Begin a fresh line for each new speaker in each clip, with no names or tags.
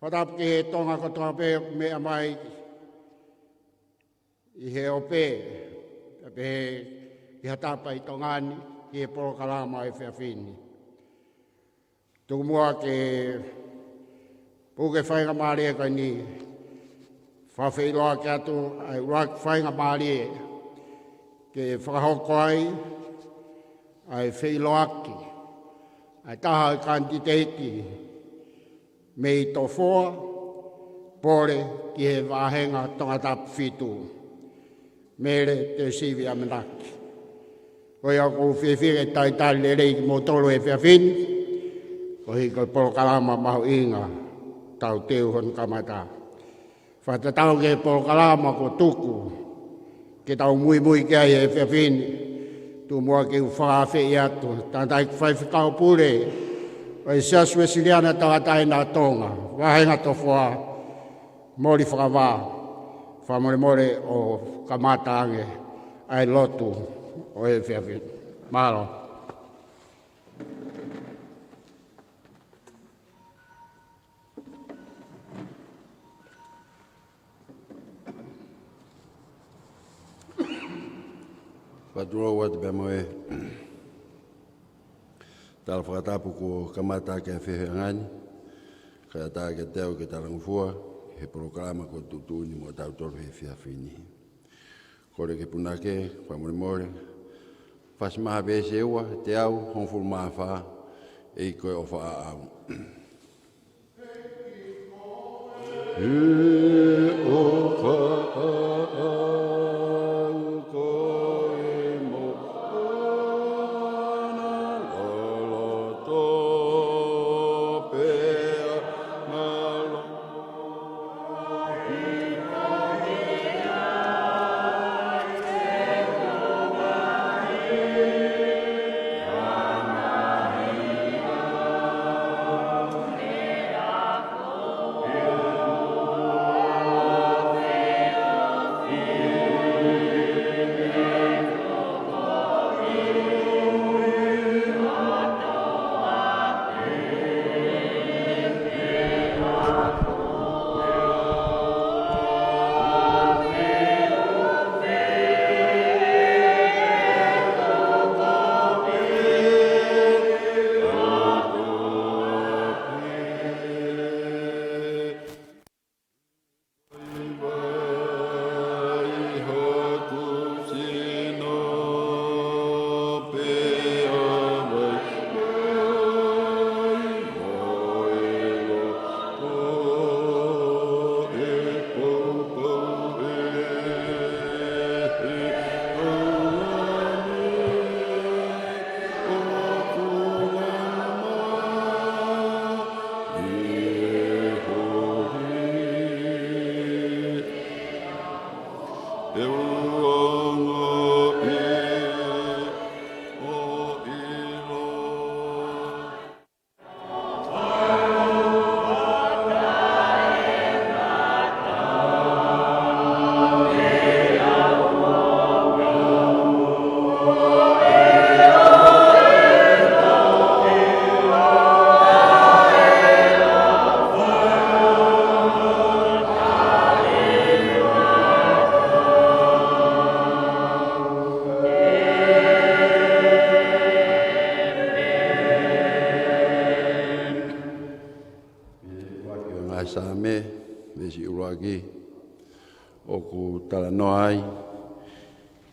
Whatap ki he Tonga ko toa pe mea mai I he ope, pe I hatapa I tongani, I he porokalama I fefine. Tuku mua ke puke whainga maari e kai ni, whawhailoa ki atu, ai urak whainga maari e, ke whakahoko ai whiloaki, ai taha I kanititeiti, me I Tofoa, pore ki he wāhenga tangata whitu, Mele Teusivi Amanaki. Koi au kou fefine tai le rei ki motoro e fefine, ko hi koi porokalama mahu inga, tau teu hon kamata'i. Whatatau ke porokalama ko tuku, ke tau mui kia e fefine, tu mua ke whakawhi I atu, tātai Faifekau pule, o I siasue siliana tātai nā Tonga, wahenga Tofoa, mori whakawā, whamore o kamata'i, ai lotu o e fefine. Mahalo.
Patrol wat be moe. Tal whakatapu ko kamata'i ke whiwhangani. Kaya tā ke teo ke tarangufua. He programa ko tutuni mo tau tolu he whiawhini. Kore ke punake, whamore. Whasmaha bese ewa, te au, honfuru maha wha. E koe o wha au.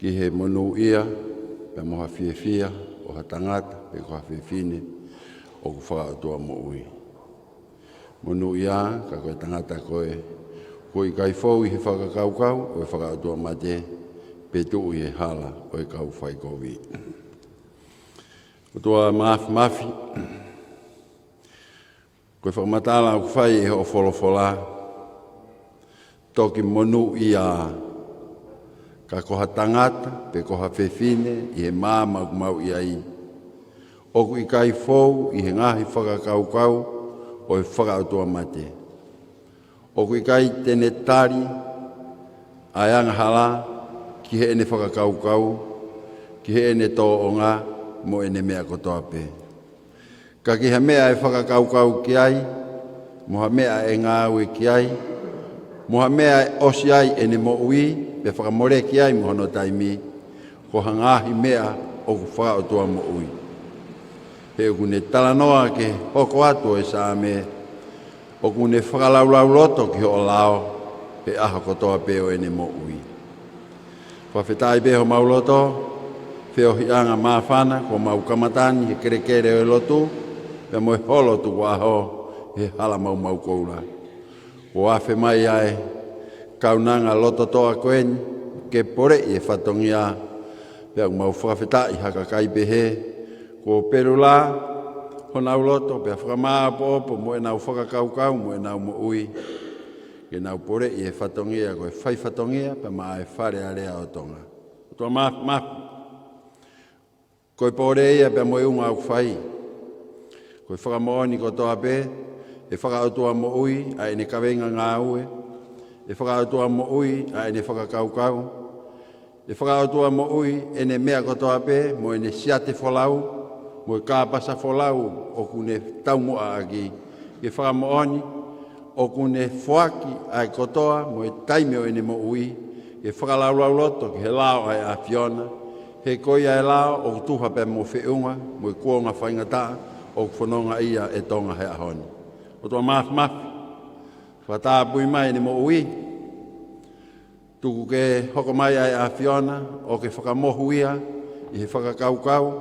Ki he monu'a, pe moha fia, o ha tangata, pe koha fefine, o ku whakaatua mo'ui. Monu'a, ka koe tangata koe kai fau I he whakakaukau, o e whakaatua mate, pe tuu I he hala, o e kau whaikowi. O tua mafi, koe whakamatala o ku whai e o wholofola, toki monu'a, ka koha tangata, pe koha fefine, I he māma mau I ai. Oku I kai fou, I he ngahi whakakaukau, o e whakaatua mate. Oku I kai tene tari, ai anga hala, ki he ene whakakaukau, ki he ene tō'onga, mo ene mea kotoa pe. Ka ki he mea e whakakaukau ki ai, moha mea e ngā ue ki ai, moha mea e osi ai e ne mo'ui, pe whakamore ki ai mohono taimi, ko hangahi mea o ku whakaotua mo'ui. He uku ne talanoa ke hoko atu e sa me, o ku ne whakalaulau loto ki ho lao, pe aha kotoa peo e ne mo'ui. Whawhetai beho mauloto, feo hianga mawhana, ko mau kamatani, he kerekere o lotu, pe moe holo tu waho, he hala mau koura. O afe mai ai, kaunanga loto toa koeni, ke pore i e whatongia, pe au mau whawhetai haka kaipehe, ko peru la, ho nau loto, pe whakamaa po moe nau whakakaukau, moe nau mo'ui, ke nau pore i e whatongia, ko e whaifatongia, pe maa e Falealea o Tonga. Tua mafu, ko e pore ia pe moe unga au whai, ko e whakamooni ko toa pe, e whakautua mo'ui, a e ne kawenga ngā ue, e whakautua mo'ui, a e ne whakakaukau, e whakautua mo'ui, e ne mea ko toa pe, mo e ne siate wholau, mo e kāpasa wholau, o ku ne TAUMU'A aki, e whakamooni, o ku ne foki ai kotoa, mo e taime o e ne mo'ui, e whakalaulau loto, ki he lao ai a Fiona, he koi ai lao, o ku tuha pe mo whiunga, mo e kuonga whaingata, o ku whanonga ia e Tonga he ahoni. O tua mafu, whatāpui mai ni mo'ui, tuku ke hoko mai ai a Fiona, o ke whakamohu ia, i he whakakaukau,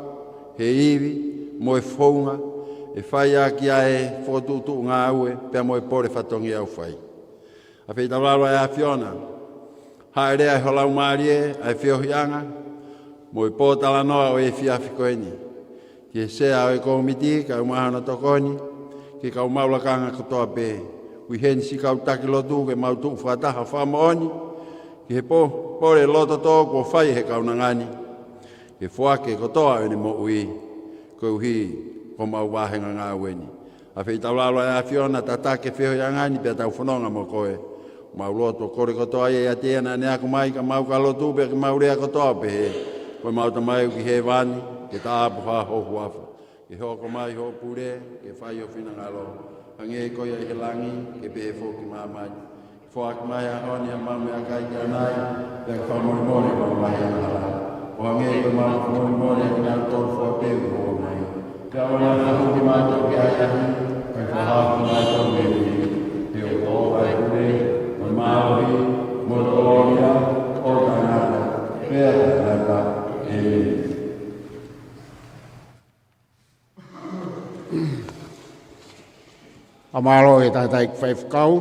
he iwi, mo e whaunga, e whai a ki ai whotutu ngā ue, pia mo e pore whatongi au whai. A whai tauraro ai a Fiona, hae rea e holau maarie, ai whiohianga, mo e pōtala noa o e whiawhi koeni. Ki e sea o e komiti, ka umahana tokoni, ki kau maulakanga katoa pe, ui hensi kau taki lotu ke mautu whataha whamooni, ki he pore loto tō kua whai he kau nangani, ki whake kotoa e ne mo'ui, ko uhi ko mau wahenga ngā ueni. A whi taulalo e a Fiona tatake whio yangani pia tau whanonga mo koe, mau loto kore kotoa e a tēna ne aku mai ka mau ka lotu pe ki mau rea kotoa pe he, koe mau ta mai ki he wani, ke tāpu ha hohu afa. Ke hoko mai ho pure, ke whai o whina ngalo. Hange koia i he langi, ke pehe foki māmai. Whaak mai a honi a mame a kai kia nai, pia ka whamori mori o mai a hala. O hange koe mau whamori mori a kina Tofoa peu ho mai. Kia ora na huki mātou ki ai ahi, kai whahaku mātou mewi. Te o tō kai pure, o māori, mo tōria, o tangata, pēa tangata, e
Amalo e tātai Faifekau,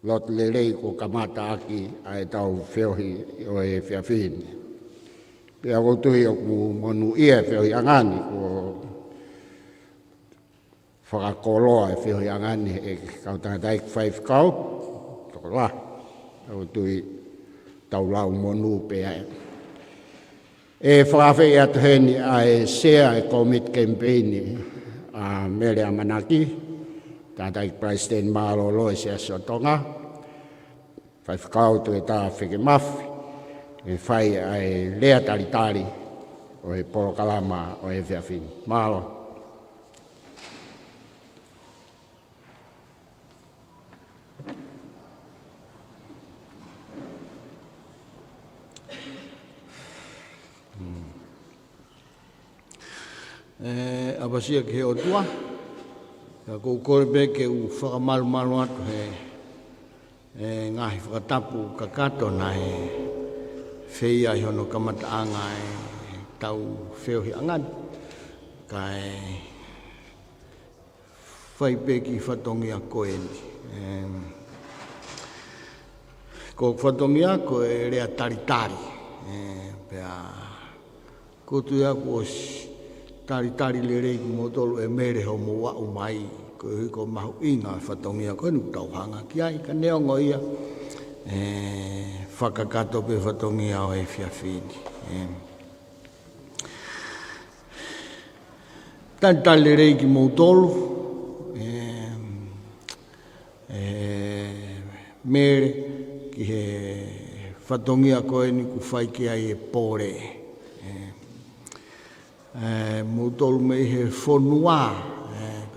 lot lelei ko kamata'i ai tau whiohi o e fefine. Pea koutuhi o ku monu ia whiohi angani ko whakakoloa e whiohi angani e kau tātai Faifekau, toko la, koutuhi tau lau monu pea e. E whakawhi atu heni ai sea e komit campaigni, a Mele Amanaki, tātai President Malo Loe se aso Tonga, Faifekau tu e tā whike mawhi, e whai ai lea tari o e polokalama o e whiawhini. Malo.
Awasia ke o tua, ka kou korebe ke u whakamalu atu he ngahi whakatapu kakato na he whia i hono kamataanga e tau whiohi angani, ka e whaipeki whatongia koeni. Ko whatongia ko e rea taritari, pea kotu aku o taritari le rei ki motolu e mere ho mo wa'u mai, ko hiko mahu inga whatongia koe nu tauhanga ki ai, ka neongo ia, whakakato pe whatongia o e whiawhini. Taritari le rei ki motolu, mere ki he whatongia koe ni ku whai ki ai e pore. Mutolu me he whonua,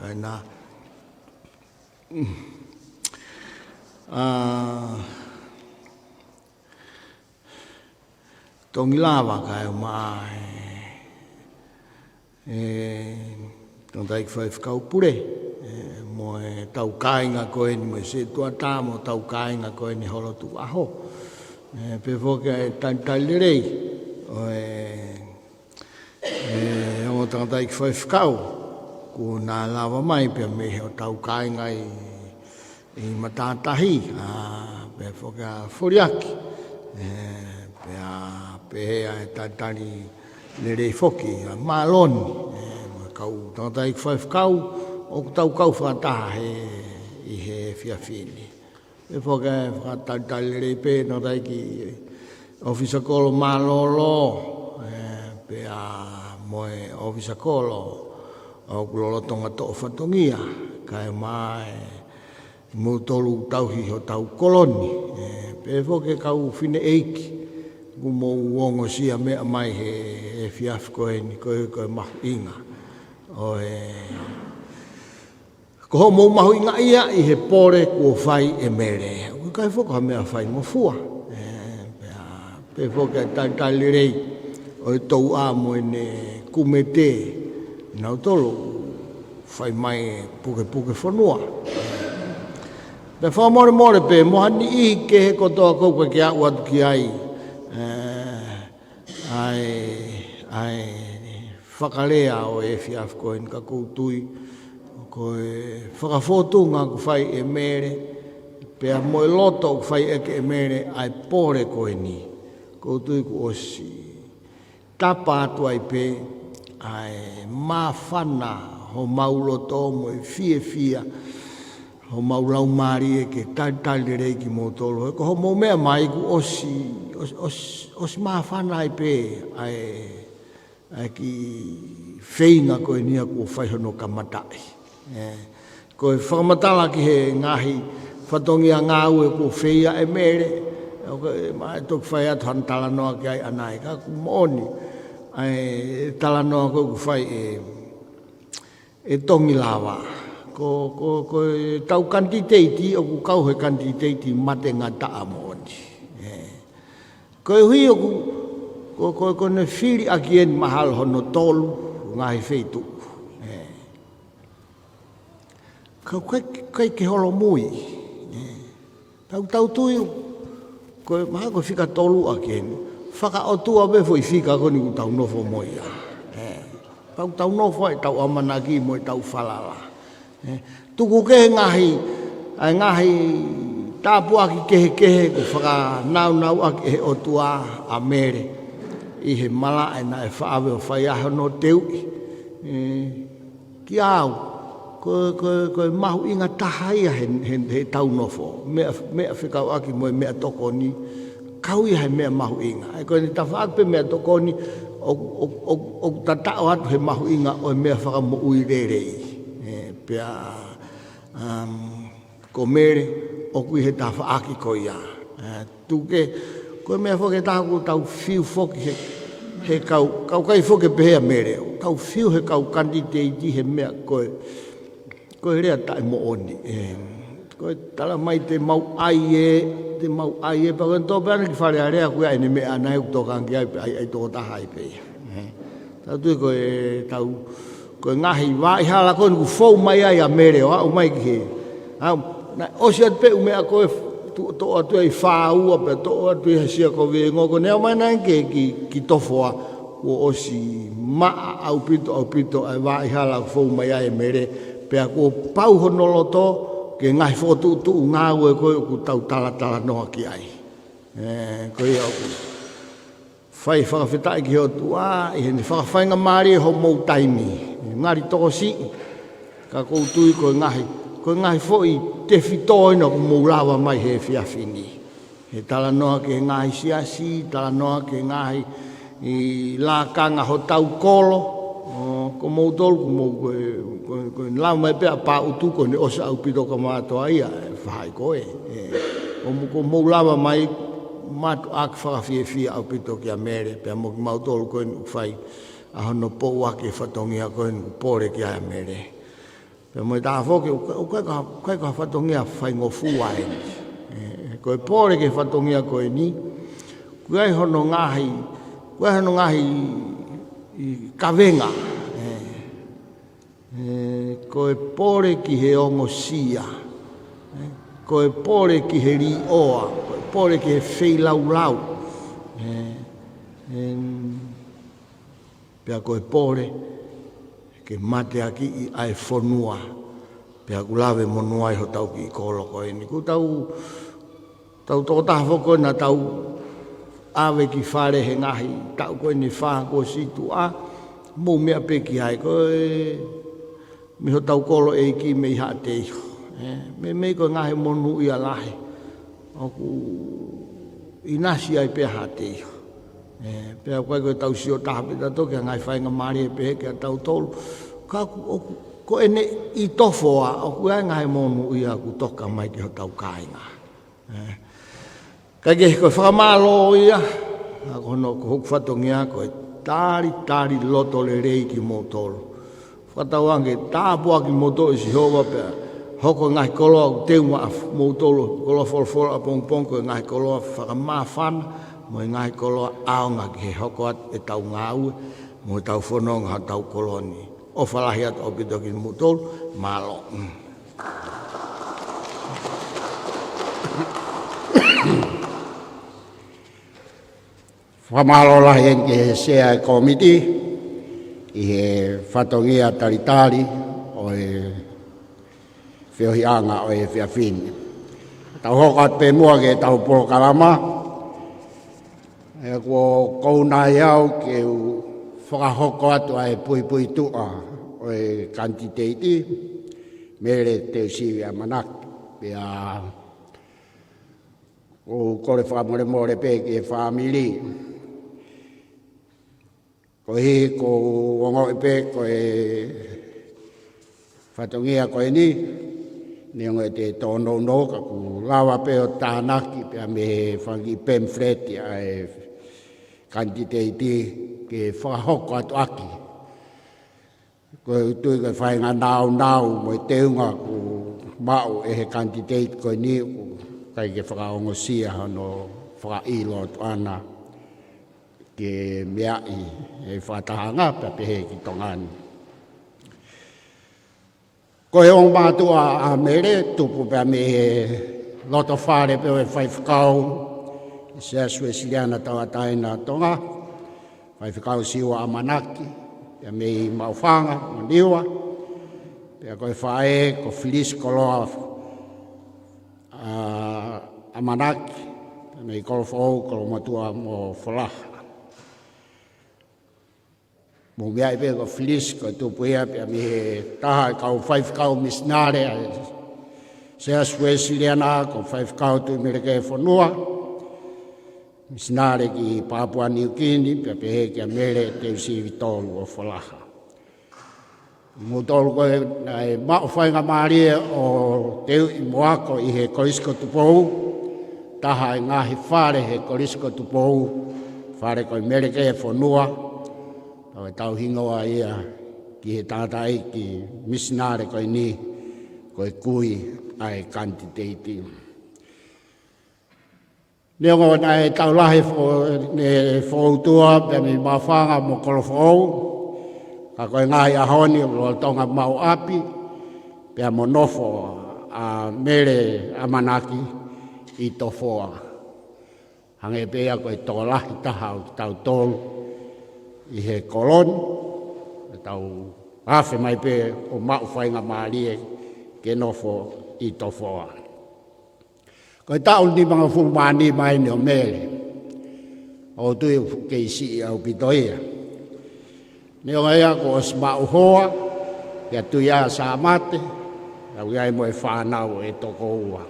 kai nā Tongi lava kai o mai. Tangata ki Faifekau pure. Mo e tau kāinga koe ni mo se tua tā mo tau kāinga koe ni holo tu aho. Pe foka e tantalirei. O tangata ki Faifekau. Ko nā lava mai pe me o tau kāinga i matātahi. Pe foka furiaki. Pe hea e tantari lerei foki. Maloni. Kau tangata ki Faifekau. O tau kau whakataha i he fiafini. E whaka whakatalirei pe tangata ki ofisa kolo malolo. Pe a moe ofisa kolo. O kulolo tonga to'o whatongia. Kai mai mu tolu tauhi ho tau koloni. Pe whoke kau fine eiki. Kumo uongo sia mea mai he fiaf koe ni koe mahu inga. Ko ho mou mahu inga ia i he pore kua whai e mere. Kai whoka mea whai mo fua. Pe whoke talirei o Teu'a mo ne kumete. Nau tolo, whai mai puke whanua. Pe whamore pe, mohani ihi ke he kotoa kouka ki au atu ki ai. Ai Falealea o e fiaf koe ni ka koutui. Koe whakafotunga ku whai e mere. Pe a moe loto ku whai eke e mere ai pore koe ni. Koutui ku osi. Tapa atu ai pe. Ai mawhana ho mauloto mo i fia ho maulau mari e ke talirei ki motolo. Ko ho mo mea mai ku osi mawhana ai pe ai ki whainga koe nia ku whaihono kamata'i. Ko e whakamatala ki he ngahi whatongia ngāu e ku whaia e mere. Mai tok whai atu hantala noa ki ai anai ka ku mooni. Ai tala noa ko whai e tongi lava. Ko tau kanititeiti o ku kau he kanititeiti mate ngā taa mooni. Ko e hui o ko ne fili aki en mahal hono tolu ngahi wheitu. Ko kai ke holo mui. Tau tui ko maha ko whika tolu aki en. Whaka o tua befo i whika koni ku tau nofo moia. Tau nofo e tau amanaki mo e tau falala. Tuku kehe ngahi tāpu aki kehe ku whaka nau aki he o tua a mere. I he mala e na e whaawe o whaiahe no teu'i. Ki au, ko mahu inga taha ia he tau nofo. Mea whikau aki mo e mea toko ni. Kau ia he mea mahu inga. E koe ni tawhaak pe mea toko ni o tatao atu he mahu inga o mea whakamo'ui rerei. Pea ko mere o kui he tawhaaki ko ia. Tuke, koe mea whoke tāku tau whiu foki he kau kai whoke pehea mere. Tau whiu he kau kanititeiti he mea koe rea Teau'imo'unga. Koe tala mai te mau ai e pa koe tō peana ki Falealea koe ai ne mea anai ku tōkangi ai tō taha ai pe. Tau tui koe ngahi wai hala koe ku fou mai ai a mere o au mai ki he. Osi at pe umea koe tō atu ai whāua pe tō atu ai sia ko we ngoko neo mai nai ki Tofoa o osi maa au pito ai wai hala ku fou mai ai a mere pe a ko pau honoloto ke ngai fotu tu ngau e koe ku tau tala noa ki ai. Koe au whai whakawhitai ki ho tua, i hene whakawhainga maari e ho mou taimi. Ngari toko si, ka koutui koe ngahi fōi te whitoina ku mou lawa mai he fiafini. He tala noa ke ngahi siasi, tala noa ke ngahi i lākanga ho tau kolo, ko mou tolu ku mou koe lau mai pēa pā utu ko ne osa au pito ka mātoa ia, whahai koe. Ko mou lawa mai Matu'a ki whakawhiewhia au pito ki a mere, pēa mo ki mau tolu koe ni whai a hono pou ake whatongia koe ni pōre ki a mere. Pe mo ta foki o kai ka fatongia fai ngofua e. Ko pore ke fatongia ko ni. Kuai hono ngahi i kavenga. Ko pore ki he ongo sia. Ko pore ki he ri oa. Ko pore ki he fei lau. Pea ko pore ke mate aki i ai fonua. Pea kulave monua i ho tau ki i kolo ko e ni. Ku tau toko taha foko na tau awe ki whare he ngahi. Tau koe ni whaha ko situ a. Mou mea pe ki hai koe. Mi ho tau kolo e ki me iha te iho. Me koe ngahi monu i alahe. Oku inasi ai pe ha te iho. Pea koe tau sio taha pe tato ke ngai whainga maari e pe ke tau tolu. Ko ene i Tofoa. Oku ai ngahi monu i aku toka mai ki ho tau kāinga. Kage koe whakamalo ia, ako no ko huk whatongia koe tāri loto le rei ki mō tolu. Whatawange tāpua ki mō tolu si hova pia, hoko ngai koloa ku Teu'imo'unga mō tolu, koloa folfola pongpong koe ngai koloa whakamāwhana, mo ngai koloa aonga ki he hoko at e tau ngāue, mo tau whanonga ha tau koloni. O whalahi at o pitoki mō tolu, malo.
Whamalo lahi en ke sea komiti i he whatongia taritari o e whiohianga o e fefine. Tau hokat pe mua ke tau polokalama e kua kounai au ke whakahoko atu ai pui tu'a o e kanititeiti Mele Teusivi Amanaki. Pea o kore whakamore pe ke whamili. Ko hi ko ongo ipe ko e whatongia ko e ni ongo e te tono no ka ku lawa pe o tānaki pe me whangi pamphlet ai kanititeiti ke whahoko atu aki. Ko tui ka whainga nau mo i teunga ku mau e he kanititeiti ko ni kai ke whakaongo sia no whakailo atu ana. Ke mea i e whatahanga pa pehe ki tongani. Ko he ong Matu'a a Mele, tupu pa me he loto whare pe o e Faifekau, i sea suesiliana tawataina Tonga, Faifekau siwa Amanaki, pe me i mauwhanga, maniwa, pe ko e whae, ko filis koloa Amanaki, pe me i Kolofo'ou, Kolomotu'a mo Falaha. Mo mea ipe ko filis ko tupu ia pia mi he taha kau Faifekau misnare sea suesiliana ko Faifekau tu mireke fonua misnare ki Papua New Guinea pia pehe kia Mele Teusivi tolu o Falaha. Mo tolu koe nai mao whainga maarie o Teu'imo'unga i he kolisko tupou taha i ngahi whare he kolisko tupou whare koe mireke fonua o tau hingoa ia ki he tātai ki misinare koe ni koe kui ai kanititeiti. Neongo nai tau lahi ne whoutua pe mi mawhanga mo Kolofo'ou ka koe ngai ahoni o Tonga mau api pe mo nofo a Mele Amanaki i Tofoa. Hange pea koe tō lahi taha o tau tolu i he koloni, tau awhi mai pe o mau whainga maarie ke nofo i Tofoa. Ko tau ni mga fulmani mai ni o Mele, o tui ke isi au pitoia. Ni o ngai ako os mau hoa, kia tui a sa mate, au iai mo e whanau e toko ua.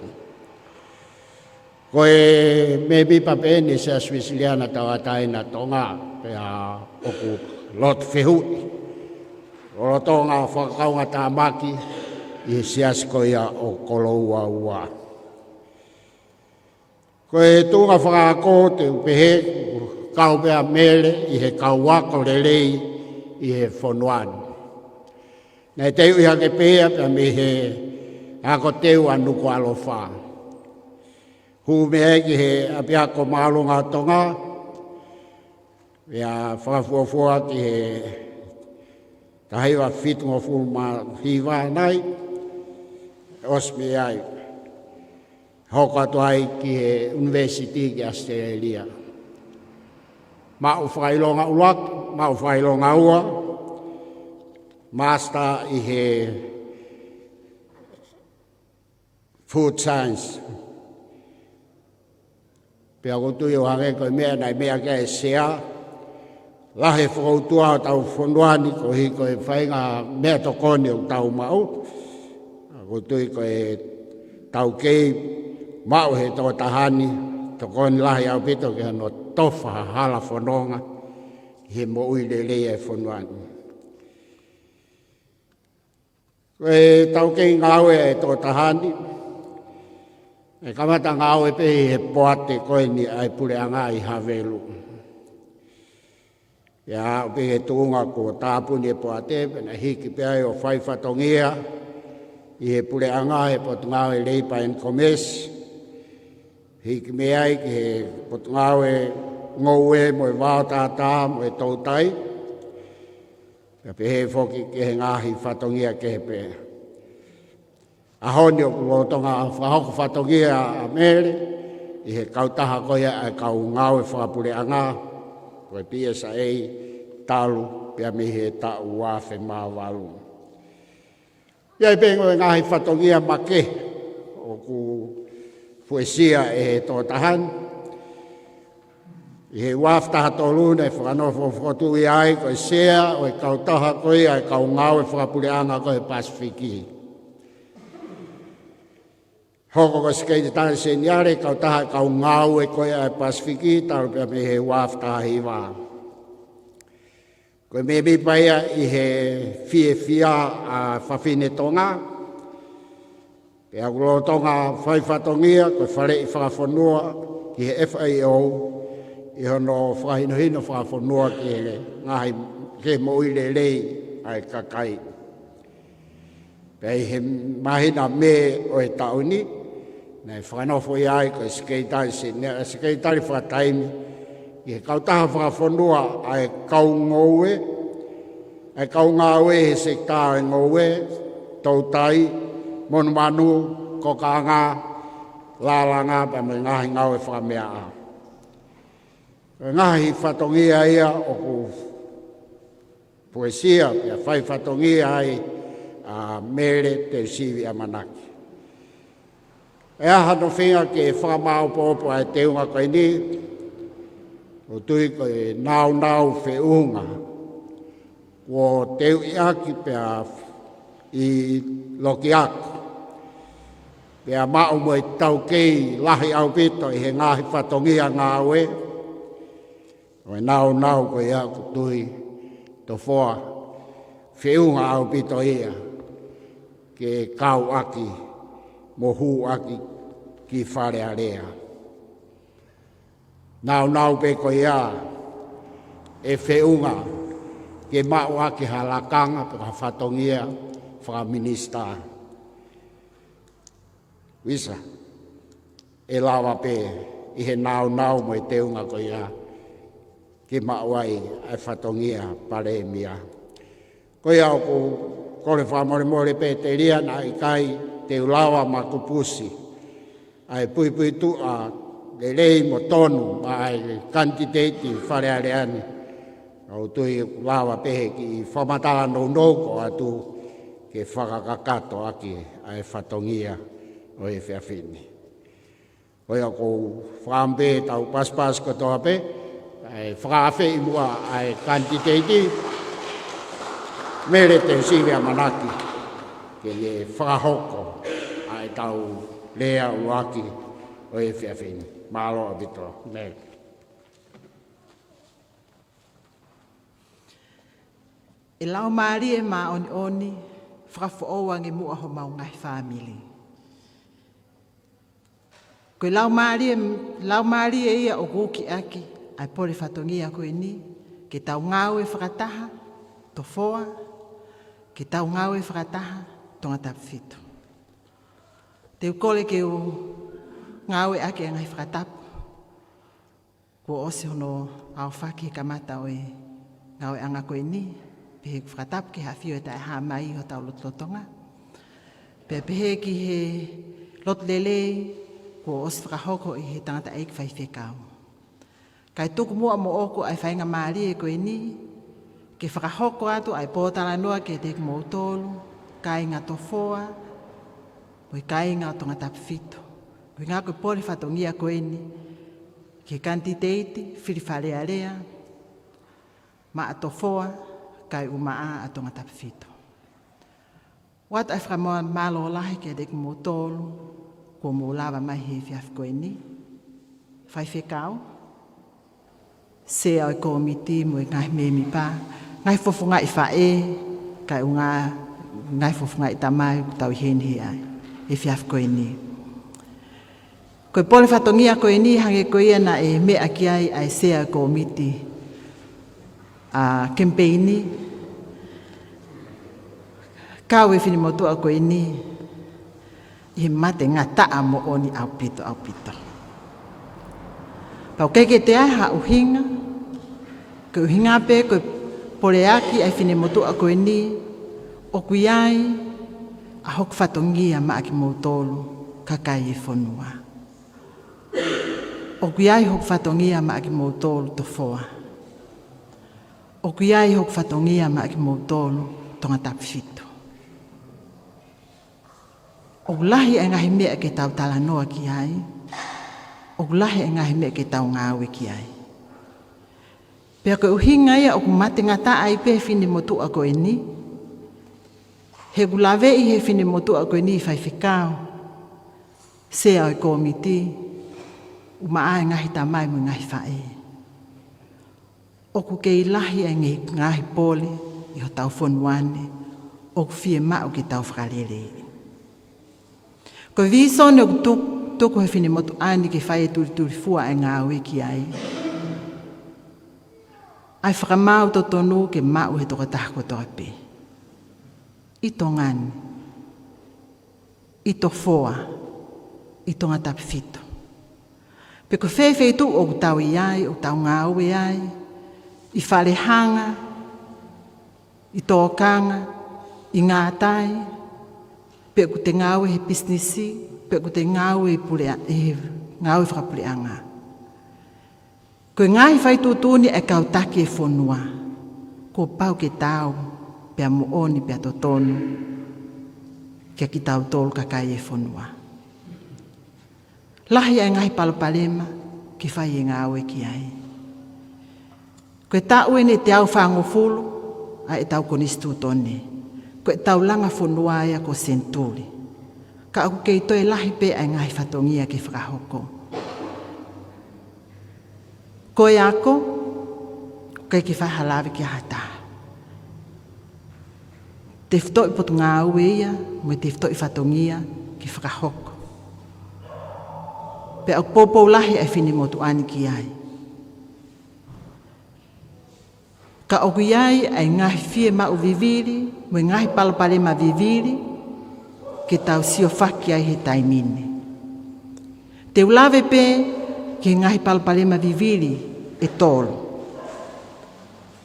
Ko e me pipa pene se a Suisiliana tawataina Tonga, pea oku lot whihui. O Tonga whakaunga tāmaki i siaskoia o Koloua ua. Ko e tunga whakako te upehe kau pea Mele i he kauwako lelei i he whonuani. Nei teu iha ke pēa pia me he ako Teu Nuku'alofa. Hu mea ki he apia ko maalunga Tonga. Ia whakafuafua ki he tahiwa fitunga fuma hiwa nai. Osmi ai. Hoko atu ai ki he University ki Australia. Ma'u whailonga uak, ma'u whailonga ua. Master i he Food Science. Pea kutui o hange koe mea nai mea kia e sea. Lahe whakautua tau whonuani ko hi koe whainga mea tokoni o TAUMU'A. Kutui koe tau kei mau he tō tahani tokoni lahe au pito ki hano tofa hala whanonga. He mo uile lea e whonuani. Koe tau kei ngāwe e tō tahani. E kamata ngāwe pe he poate koe ni ai pule'anga i hawelu. Ia upe he tuunga ko tāpuni e poate, pena hiki pea o Faifekau i he pule'anga he potungawe leipa en komes. Hiki meai ki he potungawe ngouwe mo e wao tātā mo e tautai. Ia pe he foki ki he ngahi whatongia ke he pea. Ahoni o kulotonga whahoko whatongia a Mele, i he kautaha koia ai kau ngāwe whapule'anga, koe PSA, talu, pia mi he ta'u'a fe māwalu. Ia i pengo e ngahi whatongia make, o ku fuesia e he tō tahan, i he waftaha tōluna e whakanofo whakotui ai koe sea, o e kautaha koia ai kau ngāwe whapule'anga koe Pasifiki. Hoko ko skei te tāne se niare, kau taha kau ngāu e koe ai Pasifiki, taru pia me he waftaha hiwa. Koe me mi paia i he fia a fefine Tonga. Pea kulo Tonga whaifatongia, koe whare i whakafonua ki he FAO, i hono whakahinohino whakafonua ki he ngahi ke moile lei ai kakai. Pea i he mahina me o e tauni, nei whanofo i ai ko skeitari se nea skeitari whataimi i he kautaha whakafonua ai kau ngouwe ai kau ngāwe he sektāre ngouwe tautai monu manu kokanga lalanga pa me ngahi ngauwe whakamea a ngahi whatongia ia o ku poesia pia whai whatongia ai a Mele Teusivi Amanaki. E aha no whinga ke whakamau pōpo ai teunga koe ni, o tui koe nau feunga, o teu i aki pia i loki aku. Pia mau mo i tau kei lahi au pito i he ngahi whatongia ngāwe, o e nau koe aku tui Tofoa, feunga au pito ia, ke kau aki, mohu aki ki Falealea. Nau pe ko ia e feunga ke mau aki halakanga pe whatongia whakaminista. Wisa, e lawa pe i he nau mo i teunga ko ia ke mau ai ai whatongia pare mia. Ko ia o kore whamore pe te ria na i kai te ulawa ma kupusi. Ai pui tu'a le lei mo tonu ai kanititeiti Falealeani. O tui ulawa pehe ki whamatala no ko atu ke whakakakato aki ai whatongia o e fefine. Oia ko whampe tau paspas ko toa pe, ai whakawhi imua ai kanititeiti Mele Teusivi Amanaki, ke le whakahoko ai tau lea uaki o e fefine. Malo abito, Mele.
E lau maari e maa oni, whakafo'ou ange mua ho mau ngai whamili. Koe lau maari e ia o kuki aki, ai pore whatongia koe ni, ke tau ngāu e whakataha, Tofoa, ke tau ngau e whakataha tonga tapwhito. Te ukole ke o ngau e ake ngai whakatapu. Kua ose hono au whaki kamata'i e ngau e anga koe ni. Pehe whakatapu ke hawhio e tae haa mai ho tau lotonga. Pehe ki he lot lele kua ose whakahoko i he tangata eik Faifekau. Kai tuku mua mo oko ai whainga maari e koe ni. Ke whakahoko atu ai pōtala noa ke te moutolu, kai ngā Tofoa, oi kai ngā tonga tapwhito. Oi ngā koe pori whatongia koe ni, ke kanititeiti, fili Falealea, maa Tofoa, kai umaa a tonga tapwhito. Wat ai whakamoa malo lahi ke te moutolu, ko mo lava mai he fiaf koe ni. Faifekau, se au komiti mo ngai me mi pa. Ngai fofu ngai whae, kai unga ngai fofu ngai tamai tau hen he ai, e fiaf koe ni. Koe pole whatongia koe ni, hange koe ia na e mea ki ai sea komiti a kempeini. Kau e fini motu'a koe ni, i mate ngata'a mo oni au pito. Pau keke te ai ha uhinga, koe uhinga pe koe poleaki ai fine motu'a koe ni, o kui ai a hoku whatongia maa ki moutolu kakai e whanua. O kui ai hoku whatongia maa ki moutolu Tofoa. O kui ai hoku whatongia maa ki moutolu tonga tapwhito. O lahi ai ngahi mea ke tau talanoa ki ai, o lahi ai ngahi mea ke tau ngāwe ki ai. Pea koe uhinga ia o kumate ngata ai pe fine motu'a koe ni. He gulawe i he fine motu'a koe ni Faifekau. Se au komiti. Uma ai ngahi tamai mo ngahi whae. O ku kei lahi ai ngahi pole i ho tau whonuane. O ku fie mao ki tau whakarere. Koe visone o ku tuku he fine motu'a ni ke whae turi fua ai ngāwe ki ai. Ai whakamau to tonu ke mau he toka tahako toka pe. I tongani, i Tofoa, i tonga tapwhito. Pe ko whewhe tu o tau i ai, o tau ngāue ai, i whalehanga, i tōkanga, i ngātai, pe ko te ngāue he businessi, pe ko te ngāue ngāue whakapule'anga. Koe ngai whai tūtūni e kau take e whonua. Ko pau ke tau, pia mooni pia totonu, kia ki tau tolu kakai e whonua. Lahi ai ngai palopalema, ki whai e ngāwe ki ai. Koe tau ene te au whangofulu, a e tau konistu tone. Koe tau langa whonua ia ko senturi. Ka aku kei toi lahi pe ai ngai whatongia ki whakahoko. Koe ako, koe ki whahalawe ki hata. Te whtoi potu ngā ue ia, mo te whtoi whatongia ki whakahoko. Pe au pōpou lahi ai fine motu'ani ki ai. Ka oku iai ai ngahi fie mau viviri, mo ngahi palapalema viviri, ki tau sio whaki ai he taimine. Te ulawe pe, ki ngahi palapalema viviri e tolu.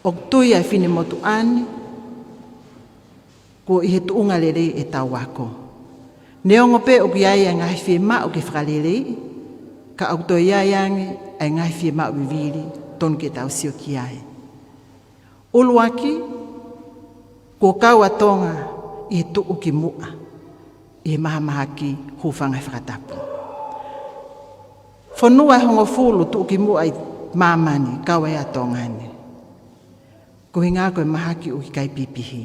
O tui ai fine motu'ani, ko i he tuunga lere e tau wako. Neongo pe o ki ai ngahi fie mao ki whakalere, ka au toi ai ai ngahi fie mao viviri, tonu ke tau sio ki ai. Uluaki, ko kau a Tonga i he tu'u ki mu'a, i he maha ki hufanga whakatapu. Whanua hongo fulu tu ki mua i mamani, kawa e atongani. Ko hinga koe mahaki u ki kai pipihi.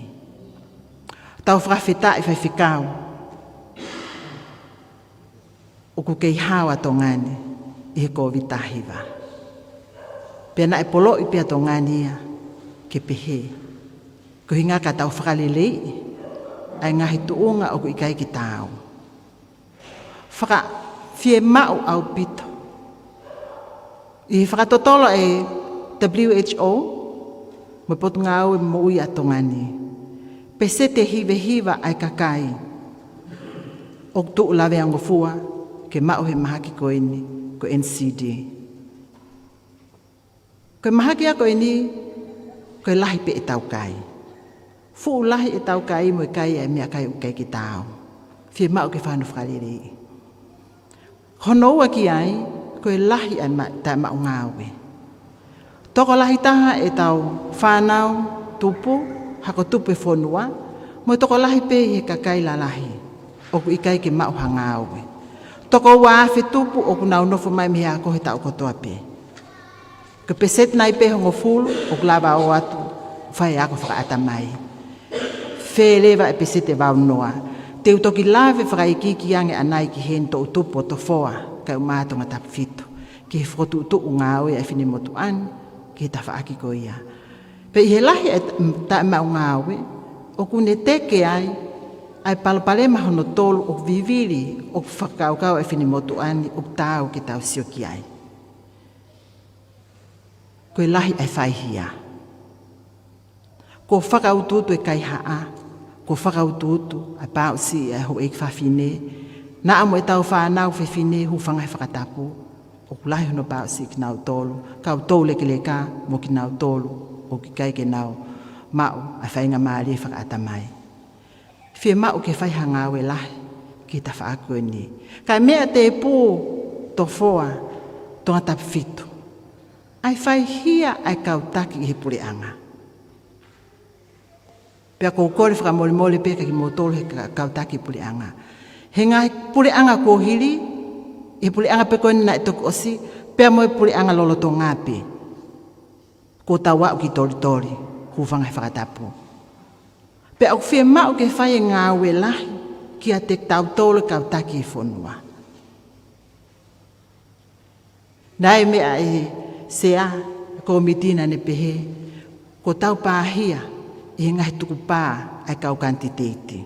Tau whakawheta i Faifekau. O ku kei hao atongani, i he kōwitahiwa. Pea na e polo i pia tongani ia, ke pehe. Ko hinga ka tau whakalelei, ai ngahi tuunga o ku i kai ki tau. Whaka fie mau au pito. I whakatotolo e WHO, mo potu ngā au e mo ui atongani. pesete hiva ai kakai. O tu lawe angofua ke mao he mahaki ko ini ko NCD. Ko mahaki ko ini ko lahi pe tau kai. Fu lahi tau kai mo kai e mea kai ukai ki tau. Fie mao ke whanu whakarere. Honoa ki ai ko lahi ai ta mao ngawe. Toko lahi taha e tau whanau tupu hako tupu e whonua mo toko lahi pe he kakai la lahi. Oku ikai ke mao hangawe. Toko waafe tupu oku nau nofo mai mea ko he tau kotoa pe. Ke peset nai pe hongo fulu oku lava o atu whai ako whakaata mai. Whelewa e pesete wau noa. Te utoki lave whakaikiki ange anai ki hen to utupo Tofoa kai umatonga tapfito. Ki he whotu utu ungawe e fini motu'ani ki he tawhaaki ko ia. Pe i he lahi e ta mau ngawe oku ne teke ai ai palapale mahono tolu o viviri o whakaukau e fini motu'ani o tau ki tau sioki ai. Koe lahi ai whaihia. Ko whakaututu e kai haa, ko whakaututu ai pāu si e ho eik fafine, na amo e tau whanau fefine hu whangai whakatapu, o kulahi hono pāu si ki nau tolu, kau tau leke leka mo ki nau tolu, o ki kai ke nau mau ai whainga maari whakaata mai. Fie mau ke whaihangawe lahi ki ta whaako ni. Kai mea te pū Tofoa tonga tapwhito. Ai whaihia ai kautaki i he pule'anga. Pea kou kore whakamolimole peka ki motolo he kautaki pule'anga. He ngā pule'anga ko hili, he pule'anga pe koe na e toku osi, pea moe pule'anga loloto ngāpe. Ko tawa ki tori, hufanga he whakatapu. Pea au whia mau ke whai e ngā ue lahi, ki a te tautolo kautaki i whonua. Nai mea e sea ko mitina ne pehe ko tau pāhia i ngahi tuku pā ai kau kanititeiti.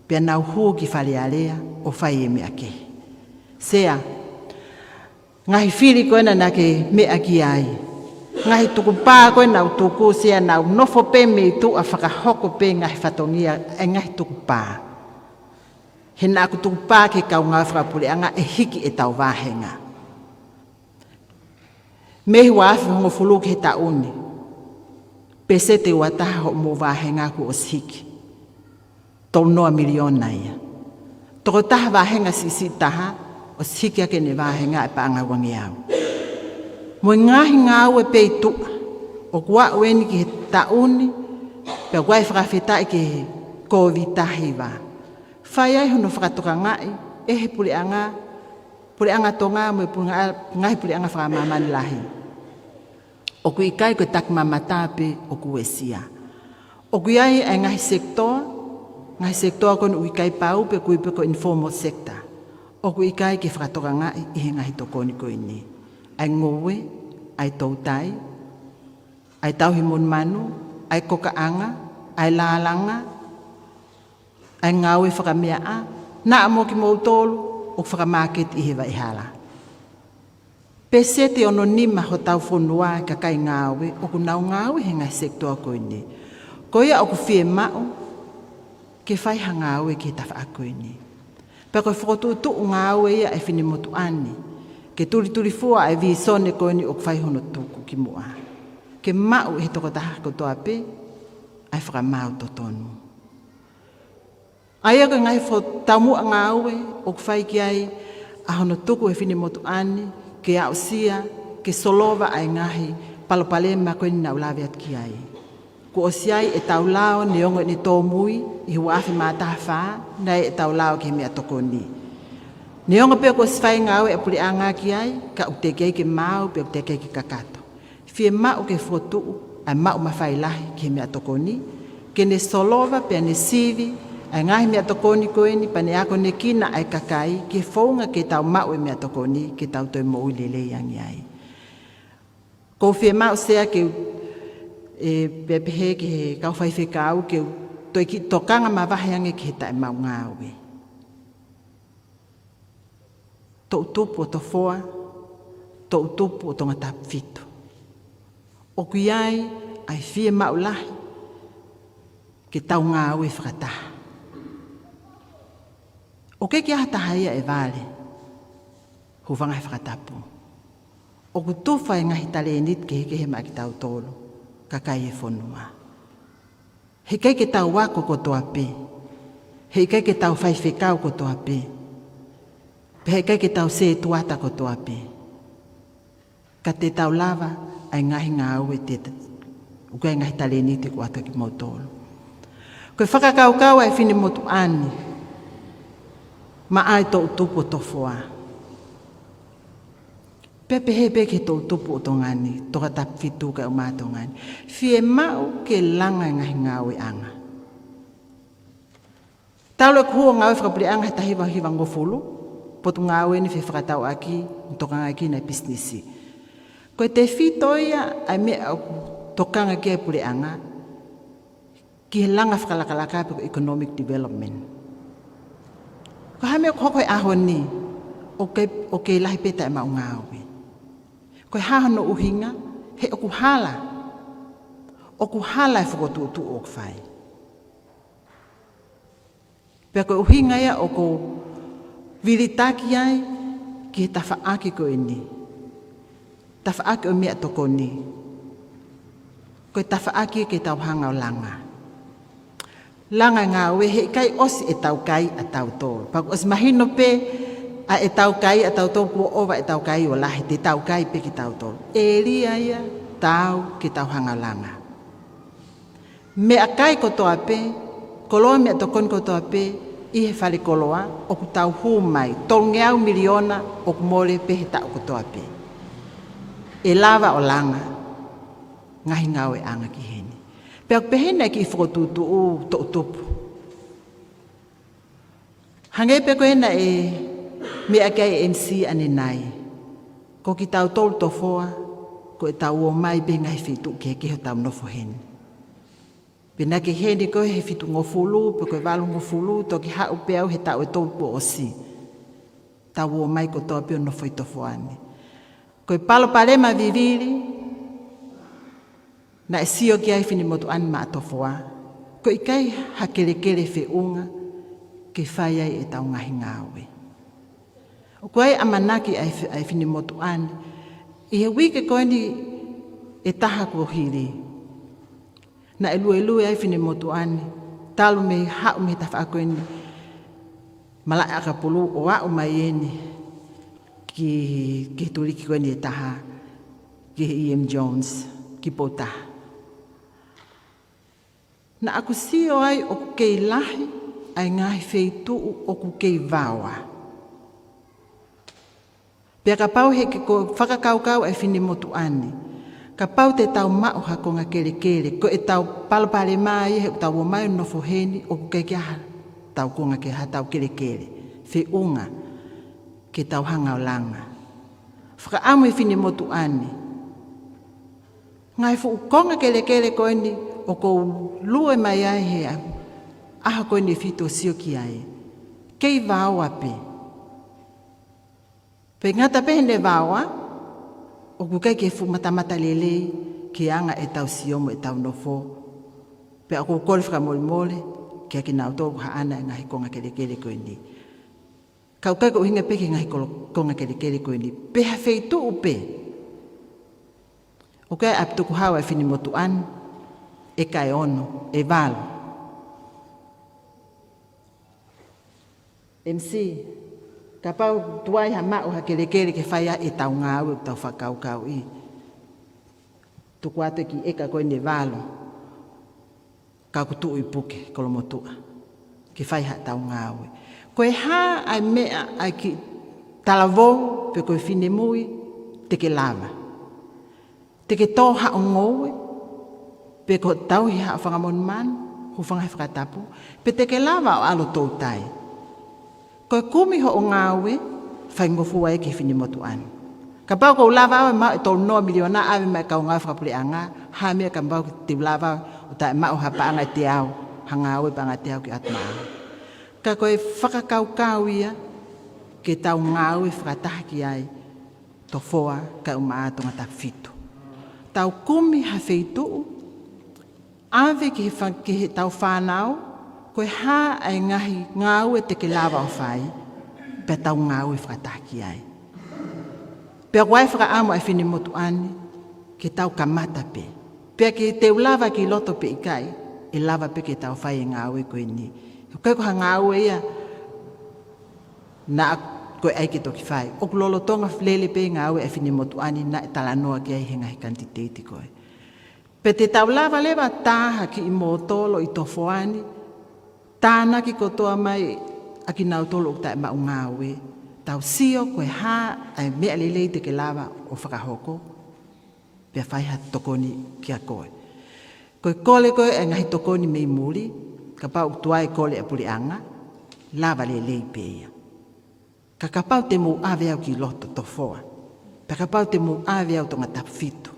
Pea nau huu ki Falealea o whai e mea ke. Sea, ngahi fili koe na ke mea ki ai. Ngahi tuku pā koe nau tuku sea nau nofo pe me tu a whakahoko pe ngahi whatongia e ngahi tuku pā. He nā ku tuku pā ke kau ngā whakapule'anga e hiki e tau wāhenga. Mehi waafi hongo fulu ke tauni. Pese te wataha ho mo wahenga ku oshiki. Tol noa miliona ia. Toko taha wahenga sisi taha, oshiki ake ne wahenga e paanga wangi au. Mo ngahi ngau e pei tua. O kua weni ki he tauni, pe guai whakawhetai ki he kovitahi wa. Whai ai hono whakatoka ngai, e he pule'anga tonga mo ngahi pule'anga whakamamani lahi. O kui kai ko tak mamatape o kuesia. O kui ai ai ngahi sektor kon ui kai pau pe kui pe ko informal sector. O kui kai ki whakatoka ngai i he ngahi tokoni ko ini. Ai ngowe, ai tautai, ai tau'imo'unga manu, ai kokaanga, ai lalanga, ai ngawe whakamea, na amo ki mautolu, o fakamaaka i hewa i hala. Pese te ono nima ho tau whonua ka kai ngawe, o ku nau ngawe he ngai sektoa koe ni. Koia o ku whie mao, ke whai ha ngawe ke tawa a koe ni. Pea koe whakotutu ngawe ia e fini motu'ani, ke turi fua e vi Sione koe ni o ku whai hono tuku ki mua. Ke mao he toko taha kotoa pe, ai whakamau totonu. Aia ko ngai TAUMU'A ngawe o kwhai ki ai a hono tuku e fini motu'ani ke ausia ke solova ai ngahi palopale ma koe ni na ulawe at ki ai. Ko osiai e taulao ni ongo ni tōmui i huafi mātaha whā nei e taulao ki mea toko ni. Ni ongo pia ko swhai ngawe e pule'anga ki ai ka utekei ke mau pe utekei ke kakato. Fie mau ke fotu'u ai mau mawhai lahi ki mea toko ni ke ne solova pe ne sivi ai ngahi mea tokoni koe ni pane ako ne kina ai kakai ke whaunga ke tau mau e mea tokoni ke tau Teu'imo'unga lele yangi ai. Ko whia mau sea ke pepehe ke kau Faifekau ke toi ki tokanga mawahiange ke tae mau ngawe. Tō utupu o Tofoa, tō utupu o tonga tapwhito. O kui ai whia mau lahi ke tau ngā au e whakataha. O ke kia hataha ia e vale, huvanga e whakatapu. O ku tuwha e ngahi tale nit ke heke he maa ki tau tolo, ka kai e whonua. He kai ke tau wako kotoa pe, he kai ke tau Faifekau kotoa pe, he kai ke tau se tuata kotoa pe. Ka te tau lava ai ngahi ngā au e te uka e ngahi tale nit ko ato ki mau tolo. Koe whakakaukau ai fine motu'ani, ma ai tō tupu o Tofoa. Pepe hebe ke tō tupu o tongani, toka tapitu ka umā tongani. Fie mau ke langa ngahi ngāwe anga. Taulo e kuhua ngāwe whakapule'anga he tahiwa hiwa ngofulu, potu ngāwe ni whakatau aki, tokanga aki na businessi. Koe te whitoia ai mea tokanga ki e pule'anga, ki he langa whakalakalaka pe economic development. Ko hame o hoko e aho ni, o ke lahi peta e mau ngāwe. Ko e haha no uhinga, he oku hala e whakotuutu o kwhai. Pea ko uhinga ia o ko viritaki ai, ki he tawhaaki ko e ni. Tawhaaki o mea toko ni. Ko e tawhaaki ke tau hanga o langa. Langa ngā we he kai osi e tau kai a tau tō. Pako os mahino pe a e tau kai a tau tō kua owa e tau kai o lahi te tau kai pe ki tau tō. E ria ia tau ki tau hanga langa. Me a kai kotoa pe, koloa mea tokon kotoa pe, i he whare koloa, o ku tau hū mai, tolngeau miliona o ku mole pe he tau kotoa pe. E lava o langa, ngahi ngau e anga ki heni. Pea pehena ki whakotutu o tō tupu. Hange pe koe na e mea kai MC ane nai. Ko ki tau tolu Tofoa, ko e tau o mai be ngai whitu ke ke ho tau nofo heni. Pena ke heni koe he whitu ngofulu, pe koe walu ngofulu, to ki hau peau he tau e tolu po osi. Tau o mai ko toa peo nofo i Tofoane. Koe palo palema viviri, na e sio ki ai fini motu'ani ma Tofoa, ko i kai hakelekele fe'unga ke whai ai e tau ngahi ngāwe. O koe amanaki ai fini motu'ani, i he wike koe ni e taha ko hiri. Na e lue ai fini motu'ani, talu me hau me tawha koe ni malai akapulu o au mai eni ki tuliki koe ni e taha, ki E.M. Jones, ki potaha. Na aku sio ai o ku kei lahi, ai ngahi feitu o ku kei vawa. Pea ka pau he ke ko whakakaukau ai fini motu'ani. Ka pau te tau ma'u hako ngā kere, ko e tau palapale mai he tau o mai nofo heni o ku kei kia tau konga ke ha tau kere, fe'unga ke tau hanga o langa. Whakaamu e fini motu'ani. Ngai fu konga kere ko ni o ko lue mai ai he aha koe ni whito sio ki ai. Kei vaoa pe. Pe ngata pe hene vaoa, o ku kai ke fu matamata lele ki anga e tau siomo e tau nofo. Pe ako kore whaka mole, ki aki nau tōku haana e ngahi konga kere koe ni. Kau kai ko hinga pe ki ngahi konga kere koe ni. Pe ha feitu upe. O kai apituku hawa e fini motu'ani, e kai ono, e valo. MC, ka pau tuai ha ma'u ha kere ke whaia e tau ngāu e tau whakaukau i. Tuku atu ki eka koe ne valo, ka kutu i puke, Kolomotu'a, ki whaiha tau ngāu e. Koe ha ai mea ai ki talavou pe koe fine mui te ke lava. Te ke tō ha o ngōue, pe ko tau hi haa whangamon man, hu whangai whakatapu, pe te ke lava o alo tō tai. Koe kumi ho o ngāwe, whai ngofu ai ke fini motu'ani. Ka pau kou lava au e mau e tō noa miliona awe mai kau ngāwe whakapule'anga, ha mea ka pau te lava o ta e mau hapaanga e te au, ha ngāwe paanga te au ki atmaa. Ka koe whakakaukau ia, ke tau ngāwe whakataha ki ai, Tofoa ka umaa tonga ta fitu. Tau kumi ha feituu, Ave ki he tau whanau, koe hā ai ngahi ngāu e te ke lawa o whai, pe tau ngāu e whakataki ai. Pea wai whakaamu ai whine motu'ani, ke tau kamata pe. Pea ki te ulawa ki loto pe ikai, e lava pe ke tau whai e ngāu e koe ni. Koe koha ngāu e ia, na koe ai ke toki whai. O kulolo tonga lele pe ngāu e whine motu'ani, na e talanoa ki ai he ngahi kanititeiti koe. Pe te tau lava lewa taha ki i mōtolo i Tofoani, tāna ki kotoa mai a ki nau tolo o tae mau ngāu e. Tau sio koe hā ai mea lelei te ke lava o whakahoko, pia whaiha tokoni ki a koe. Koe kole koe e ngahi tokoni mei muri, ka pau tuai kole a pule'anga, lava lelei peia. Ka kapau te mu ave au ki loto Tofoa, pa kapau te mu ave au tonga tapfito.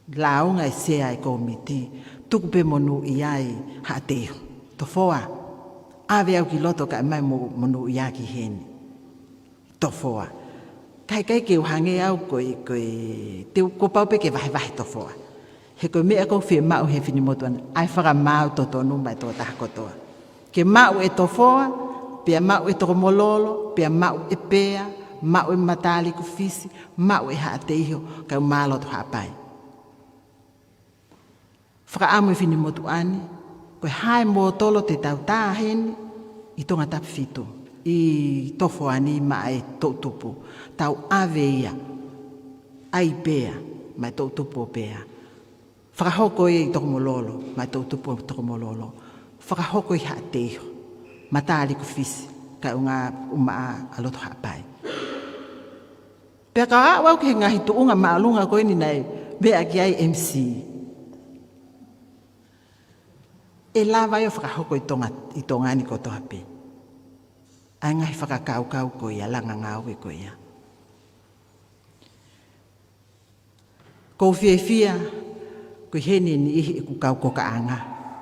Launga e sea e komiti, tuku pe monu i ai ha teho. Tofoa, ave au ki loto ka mai monu i aki heni. Tofoa. Kai ke uhange au koe te kopau pe ke vahe Tofoa. He koe mea kou whi mau he whini motuana, ai whaka mau totonu mai tō taha kotoa. Ke mau e Tofoa, pia mau e toko mololo, pia mau e pea, mau e matali ku fisi, mau e haa teiho, kau māloto hapai. Whakaamu e whini motuani, koe hae mōtolo te tau tāheni, i tonga tapwhito, i Tofoani ma e tōtupu, tau ave ia, ai pea, mai tōtupu o pea. Whakahoko e i toko mololo, mai tōtupu o toko mololo. Whakahoko i haa teiho, matali ku fisi, kai unga umaa aloto hapai. Pea ka awau ke ngahi tuunga maalunga koe ni nei, mea ki ai MC. E lava yo whakahoko i tonga ni kotoha pe. Ai ngahi whakakau ko ia, langa ngāu e ko ia. Ko whia, ko hene ni ihi e ku kau kokaanga,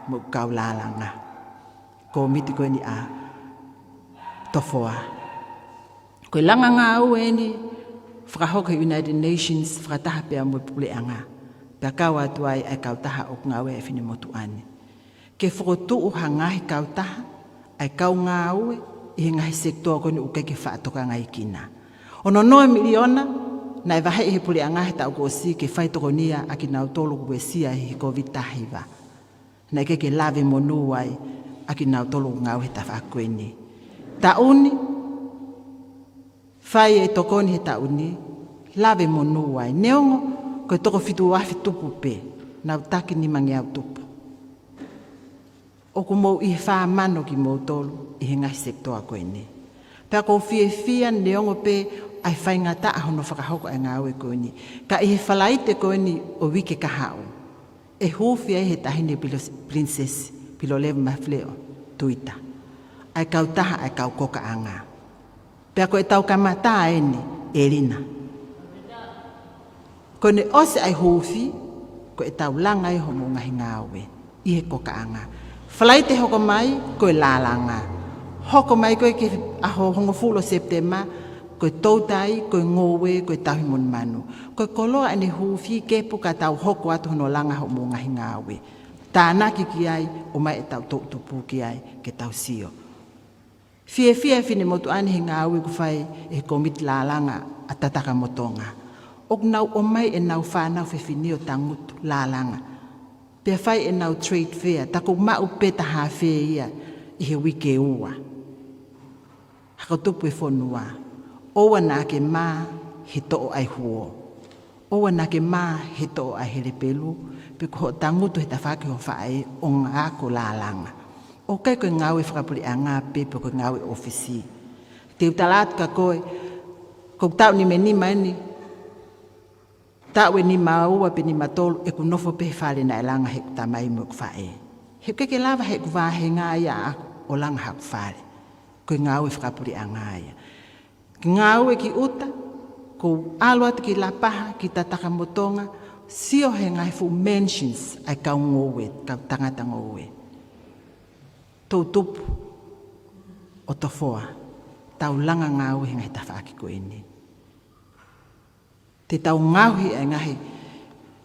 mo kau lalanga. Ko miti ko ni a Tofoa. Ko langa ngāu e ni, whakahoko United Nations, whakataha pia mo pule'anga. Pia kau atu ai kau taha o ngāu e whine motu'ani. Ke whakotu'u hangahi kau taha, ai kau ngāu e ngahi sektoa koni uke ke whaatoka ngai kina. Ono noe miliona, nai wahe he pule'anga he tau kosi ke whaitoko nia a ki nau tolu kuwesia he COVID tahiwa. Nai ke lave monu ai a ki nau tolu ngau he tawhakue ni. Tauni, whai e tokoni he tauni, lave monu ai. Neongo, koe toko fitu wafi tupu pe, nau taki ni mangi au tupu. O ku mou i whaamano ki mou tolu i he ngahi sektoa koe ne. Pea kou whia neongo pe ai whaingata a hono whakahoko e ngāu e koe ni. Ka i he whalaite koe ni o wike kahao. E huwhi ai he tahine princess pilo lewa mafleo tuita. Ai kau taha ai kau koka anga. Pea koe tau kamata'i ni Elina. Koe ne ose ai huwhi koe tau langa i homo ngahi ngāu e. I he koka anga. Whalaite hoko mai, koe lalanga. Hoko mai koe ke aho hongo fulo September, koe tautai, koe ngowe, koe tauhimon manu. Koe koloa ane huwhi ke puka tau hoko atu hono langa ho mo ngahi ngāwe. Tānaki ki ai, o mai e tau tōtupu ki ai, ke tau sio. Whie whine motu'ani he ngāwe ku whai e komiti lalanga a tataka motonga. Ok nau o mai e nau whanau fefine o tangutu lalanga. Pea whai e nau trade fair, tako mau peta haa fair ia i he wike ua. Haka tupu e whonua. Owa nā ke mā he to'o ai huo. Owa nā ke mā he to'o ai hele pelu, pe ko tangutu he tawhake ho whae o ngā ko lālanga. O kai koe ngāwe whakapule'anga pe koe ngāwe ofisi. Te utalatu ka koe, ko tau ni me ni maini, Tāwe ni maua pe ni matolu e ku nofo pe whale na elanga he ku tamai mo ku whae. He keke lava he ku wahe ngā ia o langa ha ku whale. Koe ngāwe whakapule'anga ia. Ki ngāwe ki uta, ko aloat ki lapaha ki tataka motonga, sio he ngai fu mentions ai kau ngowe, kau tangata ngowe. Tau tupu o Tofoa, tau langa ngāwe he ngai tawhaaki koe ni. Te tau ngauhi e ngahi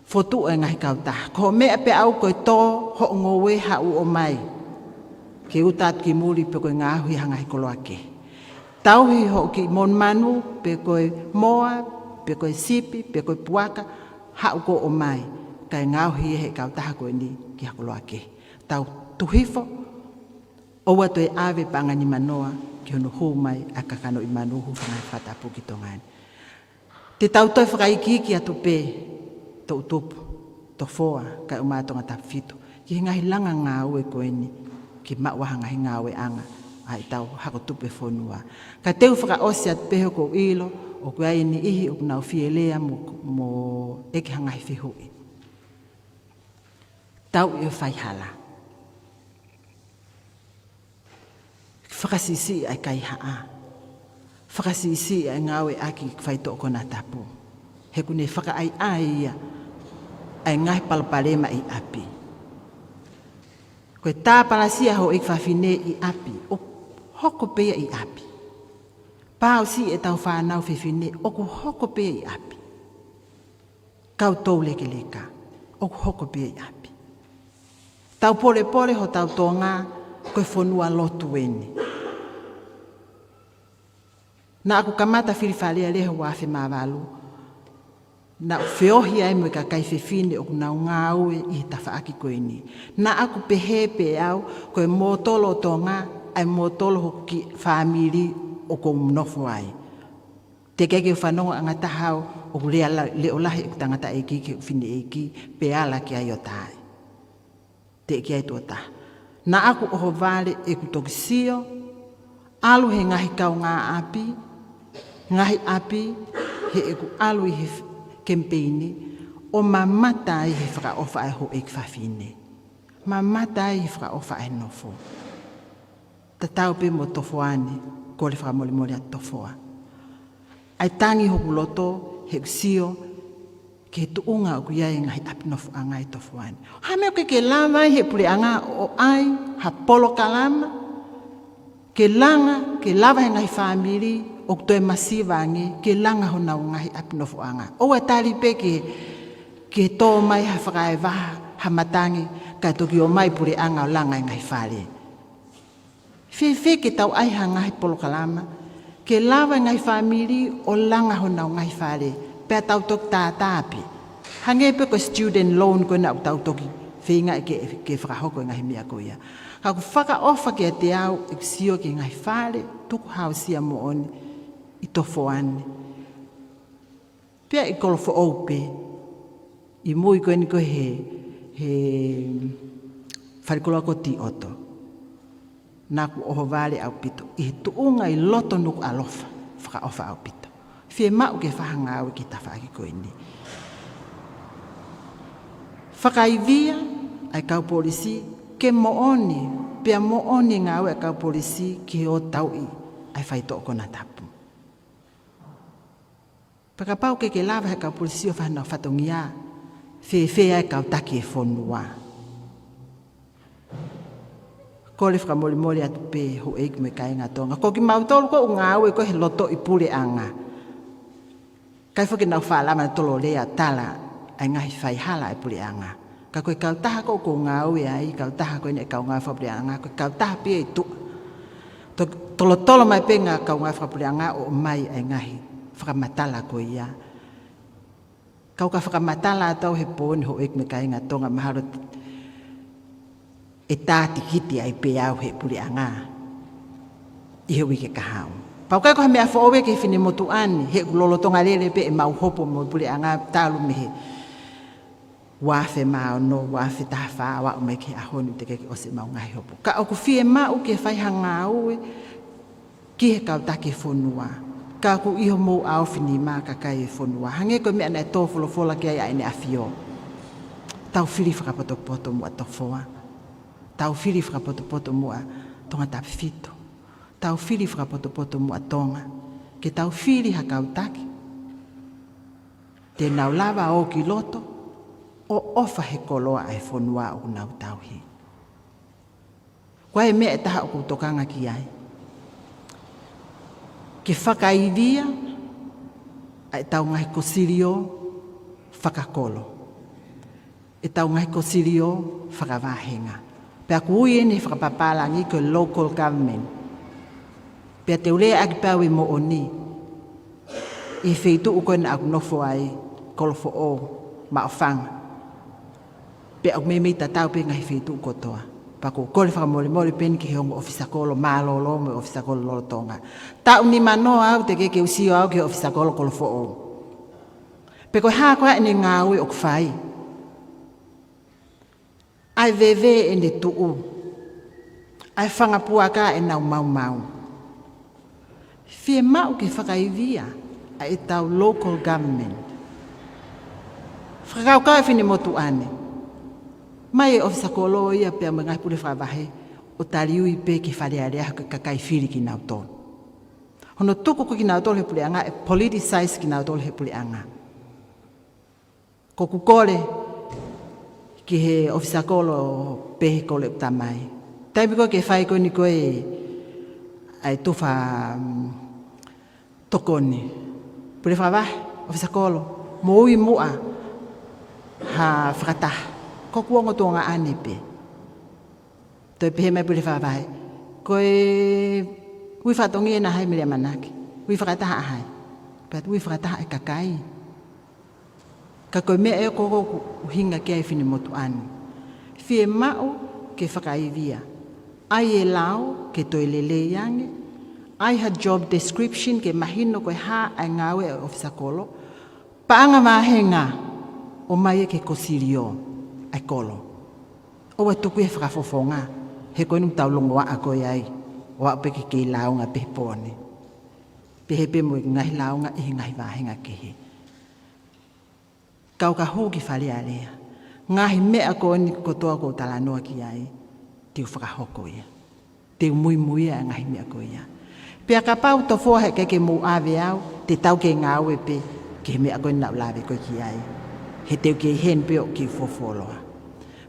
fotu e ngai kautaha. Ko mea pe au koe tō ho ngowe hau o mai. Ke utat ki muri pe koe ngāhui hangai koloa ke. Tauhi ho ki mon manu pe koe moa, pe koe sipi, pe koe puaka, hau ko o mai. Kai ngāhui he kautaha koe ni ki hakoloa ke. Tau tuhifo, oua toi ave pangani manoa, ki hono hou mai a kakano i manuhu whangai whatapu ki tongani. Te tau toi whakaikiki atu pē, tō utupu, Tofoa, kai umatonga tapwhito. Ki ngahi langa ngā ue koe ni, ki mauaha ngahi ngā ue anga, ai tau hako tupe whonua. Ka teu whakaosi atu peho ko ilo, o kua ni ihi o kunau Falealea mo eke hangahi whihui. Tau i o whaihala. Whakasisi ai kai haa. Whakasisi ai ngāwe aki whaito o kona tapu. He kune whaka ai ia, ai ngai palapalema i api. Koe tā palasia ho ik fefine i api, o hoko pea i api. Pāo si e tau whanau fefine, o ko hoko pea i api. Kau tau leke leka, o ko hoko pea i api. Tau pole pole ho tau Tonga, koe whonua lotu ene. Na aku kamata fili Falealea wafe mawalu. Na whiohi ai mo ka kai fefine o kuna ngā ue i tawhaaki koe ni. Na aku pehepe au koe motolo Tonga ai motolo ho ki whamiri o ko mnofo ai. Te keke whanonga anga tahau o leo lahi o tangata eki ki fine eki peala ki ai o tae. Te ki ai tuata. Na aku oho vale e kutokisio alu he ngahi kau ngā api, ngahi api he eku alu i he kempeini o mamata i he whakaofa ai ho ek fefine. Mamata i he whakaofa ai nofo. Ta tau pe mo Tofoane, ko le whakamolimoli a Tofoa. Ai tangi hoku loto, he sio, ke tuunga o kuia e ngahi api nofu anga i Tofoane. Hame o ke lama he pule'anga o ai, ha polo kalama, ke langa, ke lava he ngahi whamiri, o toe masivangi, ke langa ho nau ngahi api nofu anga. O e tali pe ke tō mai ha whakae waha, ha matangi, kai toki o mai pule'anga o langa i ngahi whare. Fefe ke tau ai ha ngahi polo kalama, ke lava ngai whamiri o langa ho nau ngahi whare, pēr tau toki tātāpi. Hange pe ko student loan koe na tau toki, whinga ke whakahoko ngahi mea koia. Ka ku whakaofa ke te au, e sio ke ngahi whare, tuku hausia mo oni, i Tofoane. Pēr i Kolofo'ou pe, i mui koe ni koe he wharikoloa ko ti oto. Naku oho vale au pito, i tuunga i loto Nuku'alofa, whakaofa au pito. Fie mau ke whahanga au ki tawhaaki koe ni. Whakaivia, ai kau polisi, ke mooni, pia mooni ngā au ai kau polisi ki o tau'i, ai whaito o kona tapu. Pakapau ke lava ai kau polisi o whanau whatongia, fie ai kau taki e whonua. Ko le whakamolimoli atu pe ho eik me kai ngā Tonga. Ko ki mautolu ko ngā ue ko he loto i pule'anga. Kai whake nau whaalama na tolo lea tala ai ngahi whaihala i pule'anga. Ka koe kautaha ko ngā ue ai, kautaha koe ne kau ngā whapule'anga, koe kautaha pia i tu. Tolo mai pe ngā kau ngā whapule'anga o mai ai ngahi whakamatala ko ia. Kau ka whakamatala atau he pōni ho eik me kai ngā Tonga maharo e tāti kiti ai pe au he pule'anga. I he wike kahau. Pau kai ko ha mea whaowe ke fine motu'ani, he ulolo tonga lele pe e mau hopo mo pule'anga talu me he wafe mao no, wafe taha wha o mai ke ahoni te keke ose mau ngai hopo. Ka oku fie mau ke whaihanga aue, ki he kau take whonua. Ka ku iho mou au fini maa ka kai e whonua. Hange ko mea nei tō wholofola ki ai aine a fio. Tau whiri whakapoto mua Tofoa. Tau whiri whakapoto mua tonga tapwhito. Tau whiri whakapoto mua Tonga. Ke tau whiri hakau taki. Te nau lava o ki loto, o ofa he koloa ai whonua o nau tauhi. Kwa e mea e taha o kutokanga ki ai. Ke whakaidhia, ai tau ngahi ko sirio, whakakolo. e tau ngai ko sirio whakavahenga. Pea kui ni whakapapalangi ko local government. Pea te ulea aki pau i mo'oni. I wheitu uko na aku nofo ai Kolofo'ou ma'awhanga. Pea au me tatau pe ngai wheitu uko toa. Pako kore whakamole pen ki hongo ofisakolo mālolo me ofisakolo lolo Tonga. Tau ni mano au te ke usio au ke ofisakolo Kolofo'ou. Pe koe haa koe ni ngāui o kwhai. Ai veve e ne tu'u. Ai whangapuaka e nau mau. Fie mau ke whakaivia a e tau local government. Whakaukau e whine motu'ane. Mai e ofisakolo ia pia mga pule whakawahe o taliui pe ki Falealea ka kakai fili ki nau tolu. Hono tuku ko ki nau tolu he pule'anga e politicize ki nau tolu he pule'anga. Ko kukole ki he ofisakolo pehe kole utamai. Taipi koe ke whai koe ni koe ai tuwha tokoni. Pule whakawahe ofisakolo mo ui mua ha whakataha. Ko kuongo tonga ane pe. Toi pehe mai pule whakawahe. Koe ui whatongi e na hai Mele Amanaki. Ui whakataha a hai. Pea ui whakataha e kakai. Ka koe mea e koko uhinga kia e whine motu'ani. Fie mau ke whakaivia. Ai e lao ke toi lele yange. Ai ha job description ke mahino koe haa ai ngawe e ofisakolo. Paanga mahenga o mai e ke kosirio ai kolo. O e tuku e whakafofonga. He koe nung tau longoa a koe ai. O a peke ke launga pe pone. Pehe pe mo i ngai launga i ngai vahenga ke he. Kau ka hoki Falealea. Ngahi mea ko ni kotoa ko talanoa ki ai. Teu whakahoko ia. Teu mui a ngahi mea ko ia. Pea ka pau Tofoa he keke mou ave au. Te tau ke ngāwe pe. Ke mea ko nau lawe ko ki ai. He teu ke hen pe o ki fofoloa.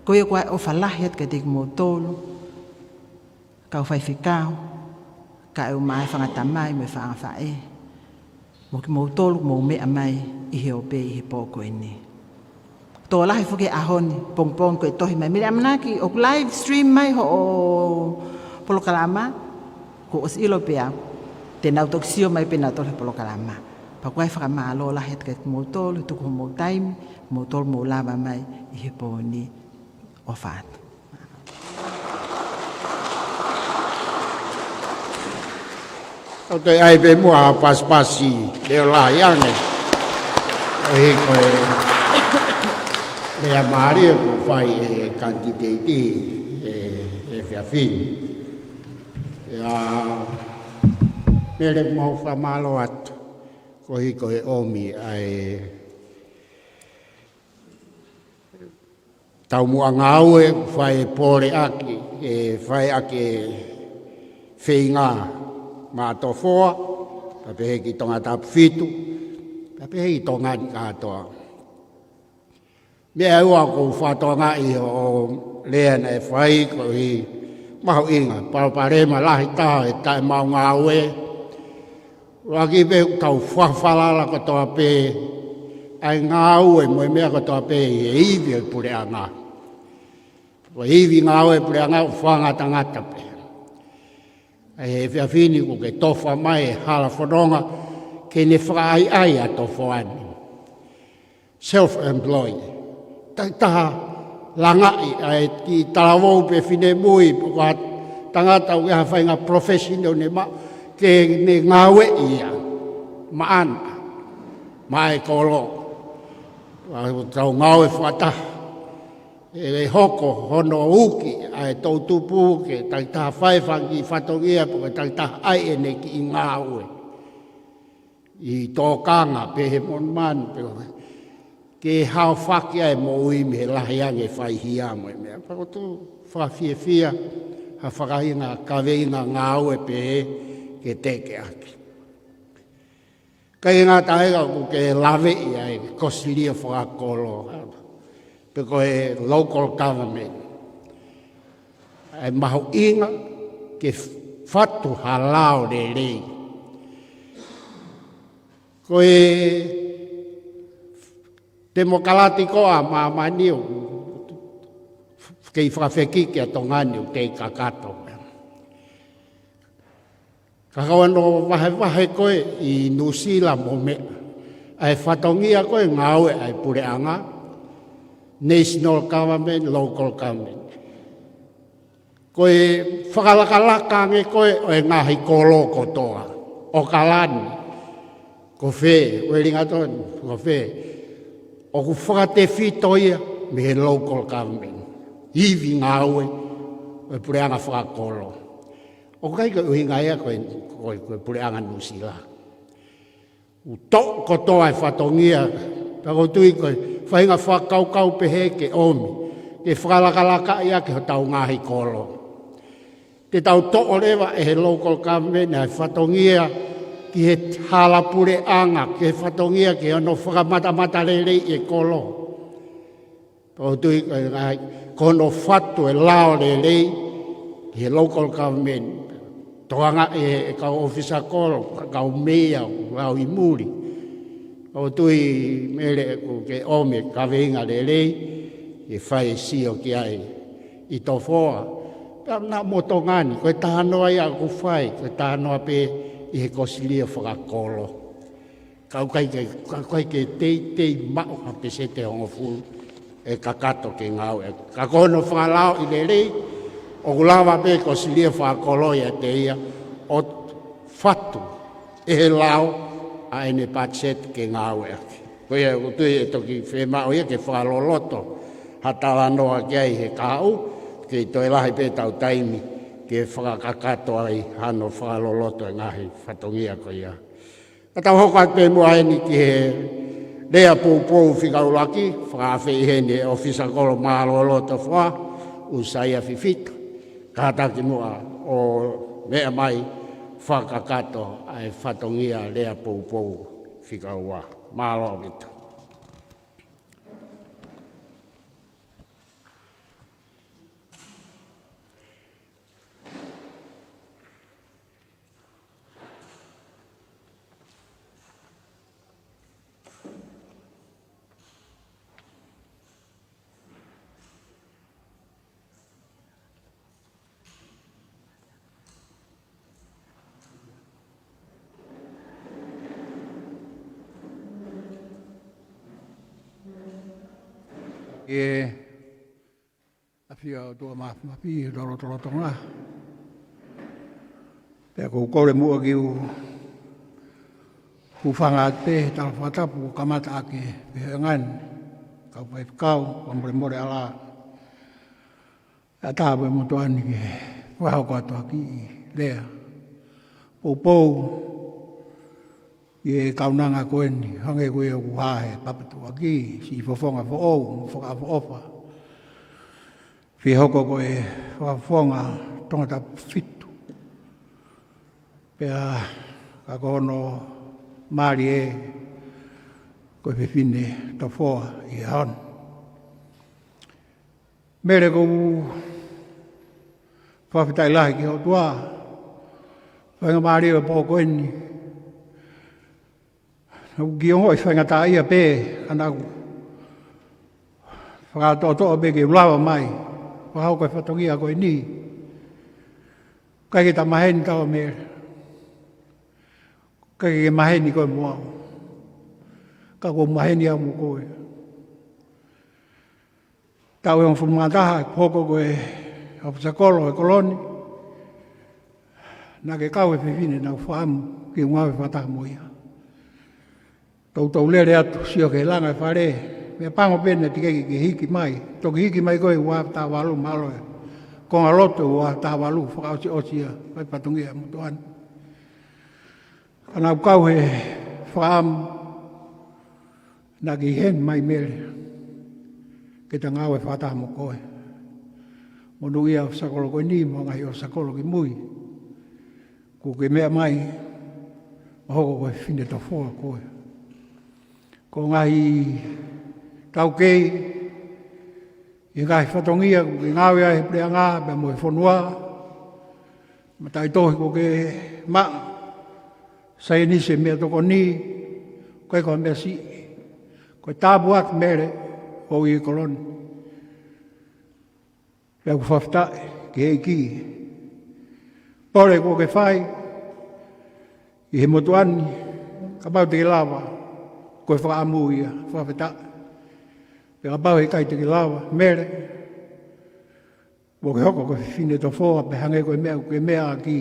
Ko ia koe o whalahiat ka te mou tolu. Kau Faifekau. Ka eu mai whangatamai me whangawhae. Mo ki mou tolu mou mea mai. Ihe o pe ihe pōko e ni. Tō lahi whuke ahoni, pong koe tohi mai. Mele Amanaki, o live stream mai ho o Polokalama, ko os ilo pe au. Te nau toksio mai pe nau tohi Polokalama. Pa koe whakamālo lahi at kai mō tōlu, tuku ho mō taimi, mō tōlu mō lava mai, ihe pō ni o whātu.
O te ai pe mua paspasi, leo la iange. He koe mea maria ko whai e kanititeiti e fefine. Mele mau whamalo atu ko hi koe omi ai TAUMU'A ngāue whai pōre aki e whai ake whainga mā Tofoa pa pehe ki tonga tapu Tapi hei tonga ni katoa. Mea ua ko whatonga i o lea na e whai ko hi mahu inga. Paraparema lahi taha e tae mau ngā ue. Waki pe tau whawhalala katoa pe. Ai ngā ue mo mea katoa pe i e iwi o pule'anga. O iwi ngā ue pule'anga o whanga tangata pe. Ai he whiawhini ko ke tofa mai e hala whanonga. Ke ne whakaai a Tofoa ni. Self-employed. Taha langai ai ki tarawou pe fine mui puka tangata u ia whainga professional ne ma ke ne ngawe ia. Maana. Mai kolo. Tau ngawe whataha. E hoko hono uki ai tau tupu ke taha whaifangi whatongia puka taha ai e ne ki ngawe. I tōkanga pehe mon man ke hao whaki ai mo ui me lahiange whaihia mo e mea. Pakotu whawhiawhia ha whakahinga kaweinga ngāue pehe ke teke aki. Kai ngā taega ku ke lawe i ai kosiria whakakolo. Pe koe local government. Ai mahu inga ke whatu halao le rei. Koe demokalatikoa ma maniu kei whakawheki ki a tongani o te kakato. Ka kawano wahe koe i Nusila mo me, ai whatongia koe ngāue ai pule'anga, national government, local government. Koe whakalakalaka nge koe o e ngahi kolo kotoa, o kalani, ko whē, welinga tōni, ko whē. O ku whakate whitoia me he local government. Iwi ngāue, o e pule'anga whakakolo. O kai koe uhinga ea koe pule'anga Nusila. U tō kotoa e whatongia, tako tui koe, whainga whakaukau pehe ke omi, ke whakalakalaka ia ke ho tau ngahi kolo. Te tau tō lewa e he local government, e whatongia ki he hala pule'anga, ke whatongia ki ano whakamata lelei e kolo. Tako tui koe, kono whatu e lao lelei, ki he local government, toanga e kau ofisa kolo, kau mea, kau imuri. O tui mele ke ome kaweinga lelei, e whai sio ki ai i Tofoa. Nā motongani, koe tānoa ia ku whai, koe tānoa pe i he kosilia whakakolo. Kau kai ke tei mao a pe se te hongo fulu, e kakato ke ngau. Ka kono whangalao i lelei, o kulawa pe kosilia whakakolo ia te ia, o whatu e he lao a ene patset ke ngau ake. Koe e tui e toki whemao ia ke whakaloloto, hatala noa ki ai he kau, ke toi lahi pe tau taimi, ke whakakato ai hano whakaloloto e ngahi whatongia ko ia. Ka tau hoko at pe mua heni ki he lea pūpou whikaulaki, whakawhi heni e ofisa kolo maaloloto wha, usaia whiwhita, ka hataki mua o mea mai whakakato ai whatongia lea pūpou whikaua, maalolito.
E a whia o tua mapi i roro Tonga. Pea kou kore mua ki u whanga te tala whatapu kamata'i ke pehengan. Kau Faifekau, wamore more ala. A tāwe motu'ani ke wahau katoa ki lea. Pou e kaunanga koeni, hange koe o kuhahe, papatua ki, si fofonga fo'ou, foka fo'ofa. Fi hoko koe fofonga tangata fitu. Pea ka kono mari e koe fefine Tofoa i hon. Mere kou whawhitai lahi ki hotua, whainga mari e po koeni, ki ongo i whaingata ia pē, kanaku. Whakatoa pē ke ulawa mai, whahau koe whatongia koe ni. Kai ke ta maheni tawa mea. Kai ke maheni koe mua. Ka koe maheni au mu koe. Tau e on whumataha, poko koe hapusakolo e koloni. Nā ke kau e fefine nau whaamu ki ungawe whataha moia. Tau lere atu, sio ke langa e whare, mea pango pene tikeki ki hiki mai. Toki hiki mai koe ua tā walu malo e. Konga loto ua tā walu, whakausi osia, kai patungia motu'ani. Kana kau he whaamu, nā ki hen mai mele, ke ta ngāwe whataha mo koe. Monu ia o sakolo koe ni, mo ngai o sakolo ki mui. Ko ke mea mai, mahoko koe fine Tofoa koe. Ko ngahi tau kei, i ngahi whatongia, ko ke ngāwe ai pule'anga, bea mo e whonua, matai tohi ko ke maa, sai nise mea toko ni, koe koe mea si, koe tāpu atu mere, o i koloni. Pea ku whawhita ki hei ki. Pore ko ke whai, i he motuani, ka pau te ki lawa, koe whaamu ia, whawhita. Pea ka pau he kai te ki lawa, mere. Wo ke hoko ko fefine Tofoa, pe hange koe mea ki,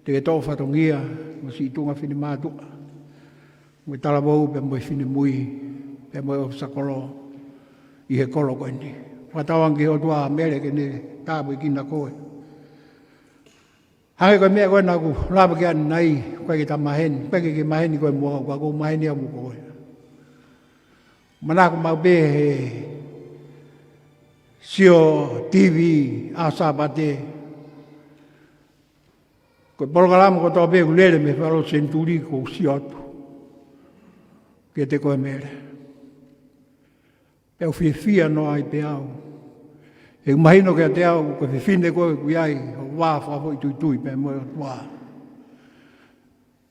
te ke tō whatongia, mo si itunga fine Matu'a. Mo tala wau pe mo fine mui, pe mo o sakolo, i he kolo koe ni. Whatawangi o tua mere ke ne tāpu i kina koe. Hange koe mea koe naku, lapa ke anu nai, koe ki ta maheni, peke ke maheni koe mua, koe kou maheni au mu koe. Manako mau be he, sio TV, asa bate. Koe porokalama ko tō be kulere me whalo senturi ko sio atu. Ke te koe mere. Peo whiwhia no ai pe au. E mahino ke te au, koe whiwhine koe kui ai, o wā whawhoi tui pe moe o wā.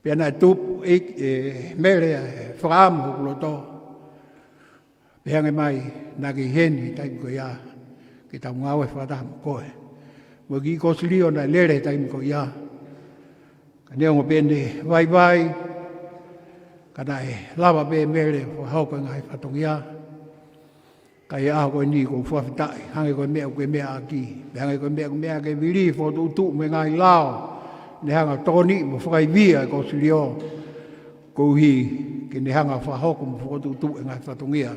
Pea nai tupu mere whaamu hukulo tō. Pe hange mai, nā ki heni taimi ko ia, ki tau ngāwe whatamu koe. Mo ki kosirio nai lere taimi ko ia. Ka neongo pene vai, ka nai lava pe mere whahauka ngai whatongia. Ka ia aho koe ni ko whawhitai, hange koe mea aki. Hange koe mea ke viri whotu me ngai lao. Ne hanga tōni mo whakai via ko sirio. Ko hi ke ne hanga whahauka mo whotu e ngai whatongia.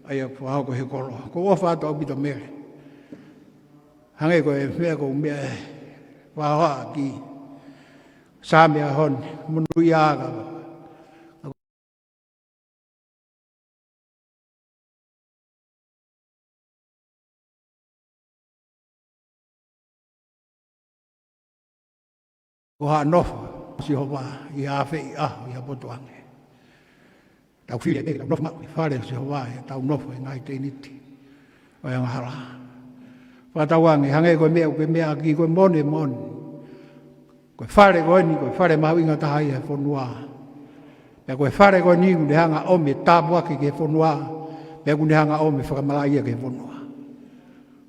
Aia whahauka he kolo. Ko whawhata au bita mere. Hange koe mea whahoa aki. Sāmea hon, munu i āga. Ko haa nofa, si hopa i āwhi i ahu i apotuange. Tau whire te, tau nofa mau i whare si hopa i tau nofa i ngai te niti. O ia ngahara. Whatawange, hange koe mea ki koe mone. Koe whare koe ni, koe whare mau inga taha i he whonua. Pea koe whare koe ni, kune hanga ome tāpuaki ke whonua. Pea kune hanga ome whakamalaia ke whonua.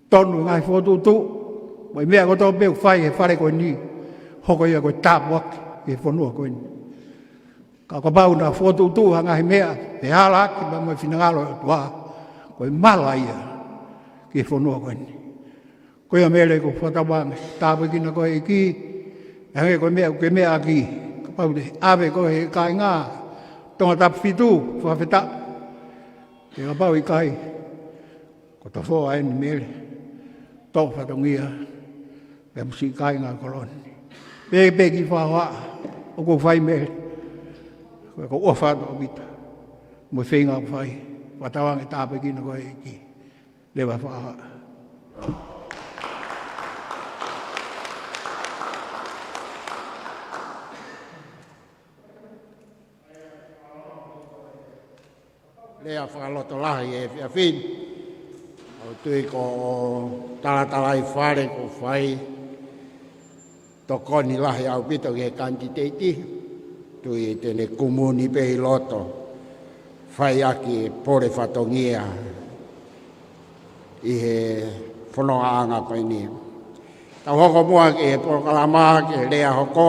Tonu ngai whotutu, moi mea koto peu whai he whare koe ni. Hoko ia koe tāpuaki ke whonua koe ni. Ka ko pau na whotutu hanga he mea, he hala aki ma moi whinangalo e tua. Koe mala ia ke whonua koe ni. Koe a mere ko whatawange, tāpuaki na koe ki. Hange koe mea aki, ka pau te awe koe he kai ngā, tonga tapu fitu, whawheta. Te ka pau i kai, ko Tofoa eni mere, tō whatongia, pe musi kai ngā koloni. Pe ki whahoa, o ko whai mere, koe ko ua whato o bita, mo whenga o whai, watawange tāpe kina koe ki, lewa whahoa.
Lea whakaloto lahi e fefine. O tui ko talatala i whare ko whai. Tokoni lahi au pito ke kanititeiti. Tui tene kumuni pe i loto. Whai aki pore whatongia. I he whonoanga koe ni. Tau hoko mua ke he porokalama ke lea hoko.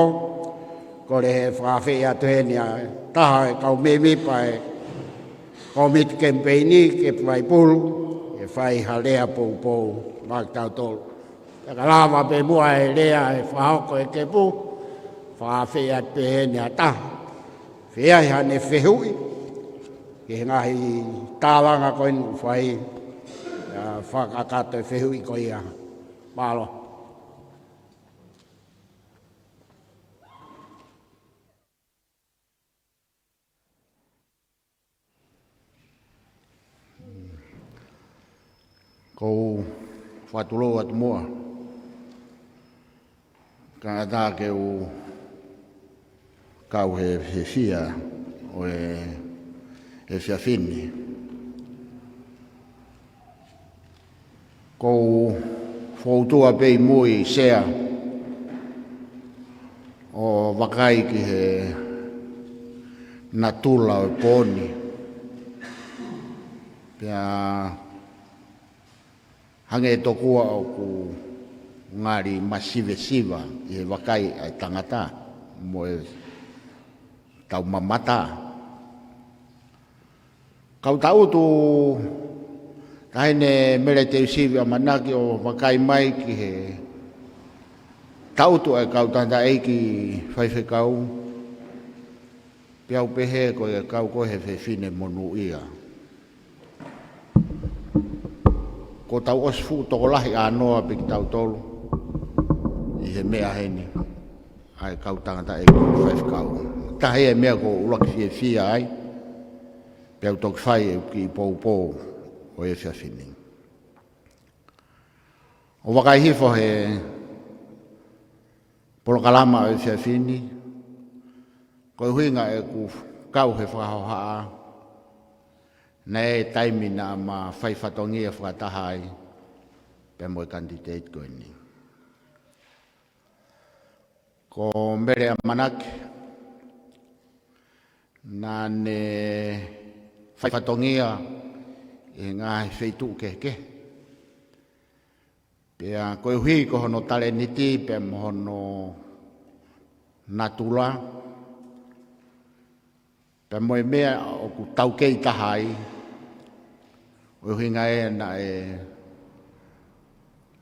Ko le he whawhi atu henia. Taha e kau memipa e. Komit kempeni ke Pulu, e whai halea pou, mak tau tolu. E ka lava pe mua e lea e whahoko e kepu, whawhi at pe hene a taha. Whiai hane whehui, ke ngahi tāwanga koe nu whai, whakakato e whehui koe ia. Malo. Kou whatulo atu mua. Kanatā ke u kau he fia o e fefine. Kou whautua pei mui sea o wakai ki he natula o poni. Pea hange tokua o ku ngari masive siva I he wakai ai tangata mo e tau mamata. Kau tau tu kaine Mele Teusivi Amanaki o wakai mai ki he tau tu e kau tanda e ki Faifekau piau pehe ko e kau ko he fefine monu'a. Ko tau osfu toko lahi anoa piki tau tolu I he mea heni ai kau tangata e Faifekau. Tahi e mea ko ulaki fia ai piau toki whai e ki pou pou o e fefine. O wakai hifo he polokalama o e fefine ko huinga e ku kau he whakahohaa na e taimi na ma whaifatongia whakatahai pe moe kanititeiti koe ni. Ko Mele Amanaki na ne whaifatongia e ngāhi wheitu keke. Pea koe hui ko hono tale niti pe mohono natula pe moe mea o ku tau kei tahai o hinga e na e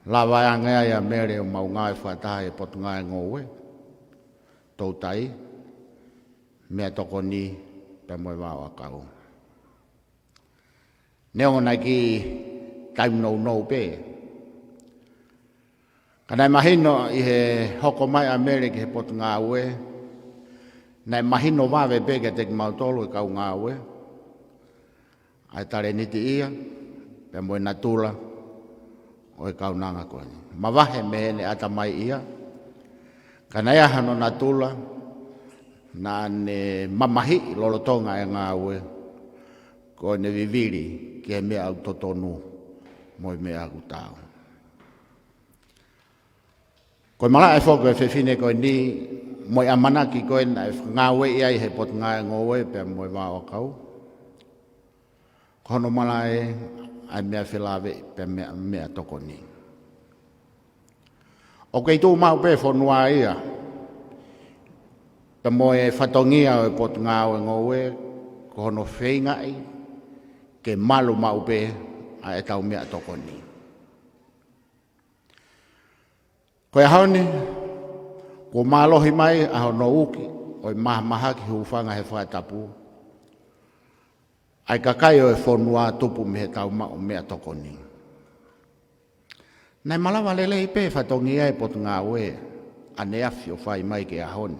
lawaianga ia mere o maunga e whataha e potunga e ngowe tau tai mea toko ni pe moe wawa kau. Neo na ki taim nou pe kanai mahino I he hoko mai a mere ki he potunga ue nai mahino wawe peke te ki mautolo I kau ngā ue. Ai tare niti ia, pe moe natula, o kau nanga koe. Ma wahe me ne ata mai ia, ka nai ahano natula, na ne mamahi lolo Tonga e ngā ue, ko ne viviri ki he mea au totonu, moe mea au tau. Koe mala e whoko e fefine koe ni, moe Amanaki koe na ngā ue ia I he pot ngā e ngoe pe moe wā o kau. Kono mala e ai mea whilawe pe mea toko ni. O kei tū mau pe whanua ia, pe moe whatongia o e pot ngā o e ngoe, kono whaingai, ke malu mau pe a e tau mea toko ni. Koe haone, ko malohi mai a hono uki o I maha ki huwhanga he whaitapu. Ai kakai o e whonua tupu me he TAUMU'A mea toko ni. Nai malawa lele I pe whatongia e potu ngā ue, a ne awhi o whai mai ke a honi.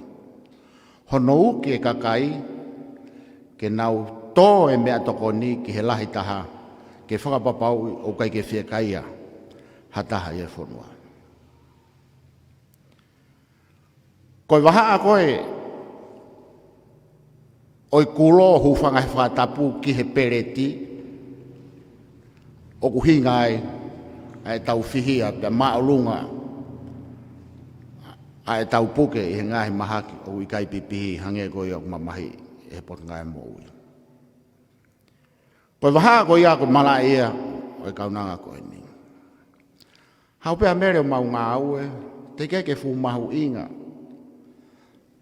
Hono uki e kakai, kenau tō e mea toko ni ki he lahi taha, ke whakapapau o kai ke whiakaia, hataha I e whonua. Koe waha a koe, oi kulo huwhanga he whatapu ki he pereti, o kuhinga ai tau whihia pe maolunga, ai tau puke I he ngahi mahaki o I kai pipihi hange koe o mamahi he pot ngai mo ui. Koe waha koe ia koe mala ia, oi kaunanga koe ni. Hau pea mere o mau ngā aue, te keke fu mahu inga,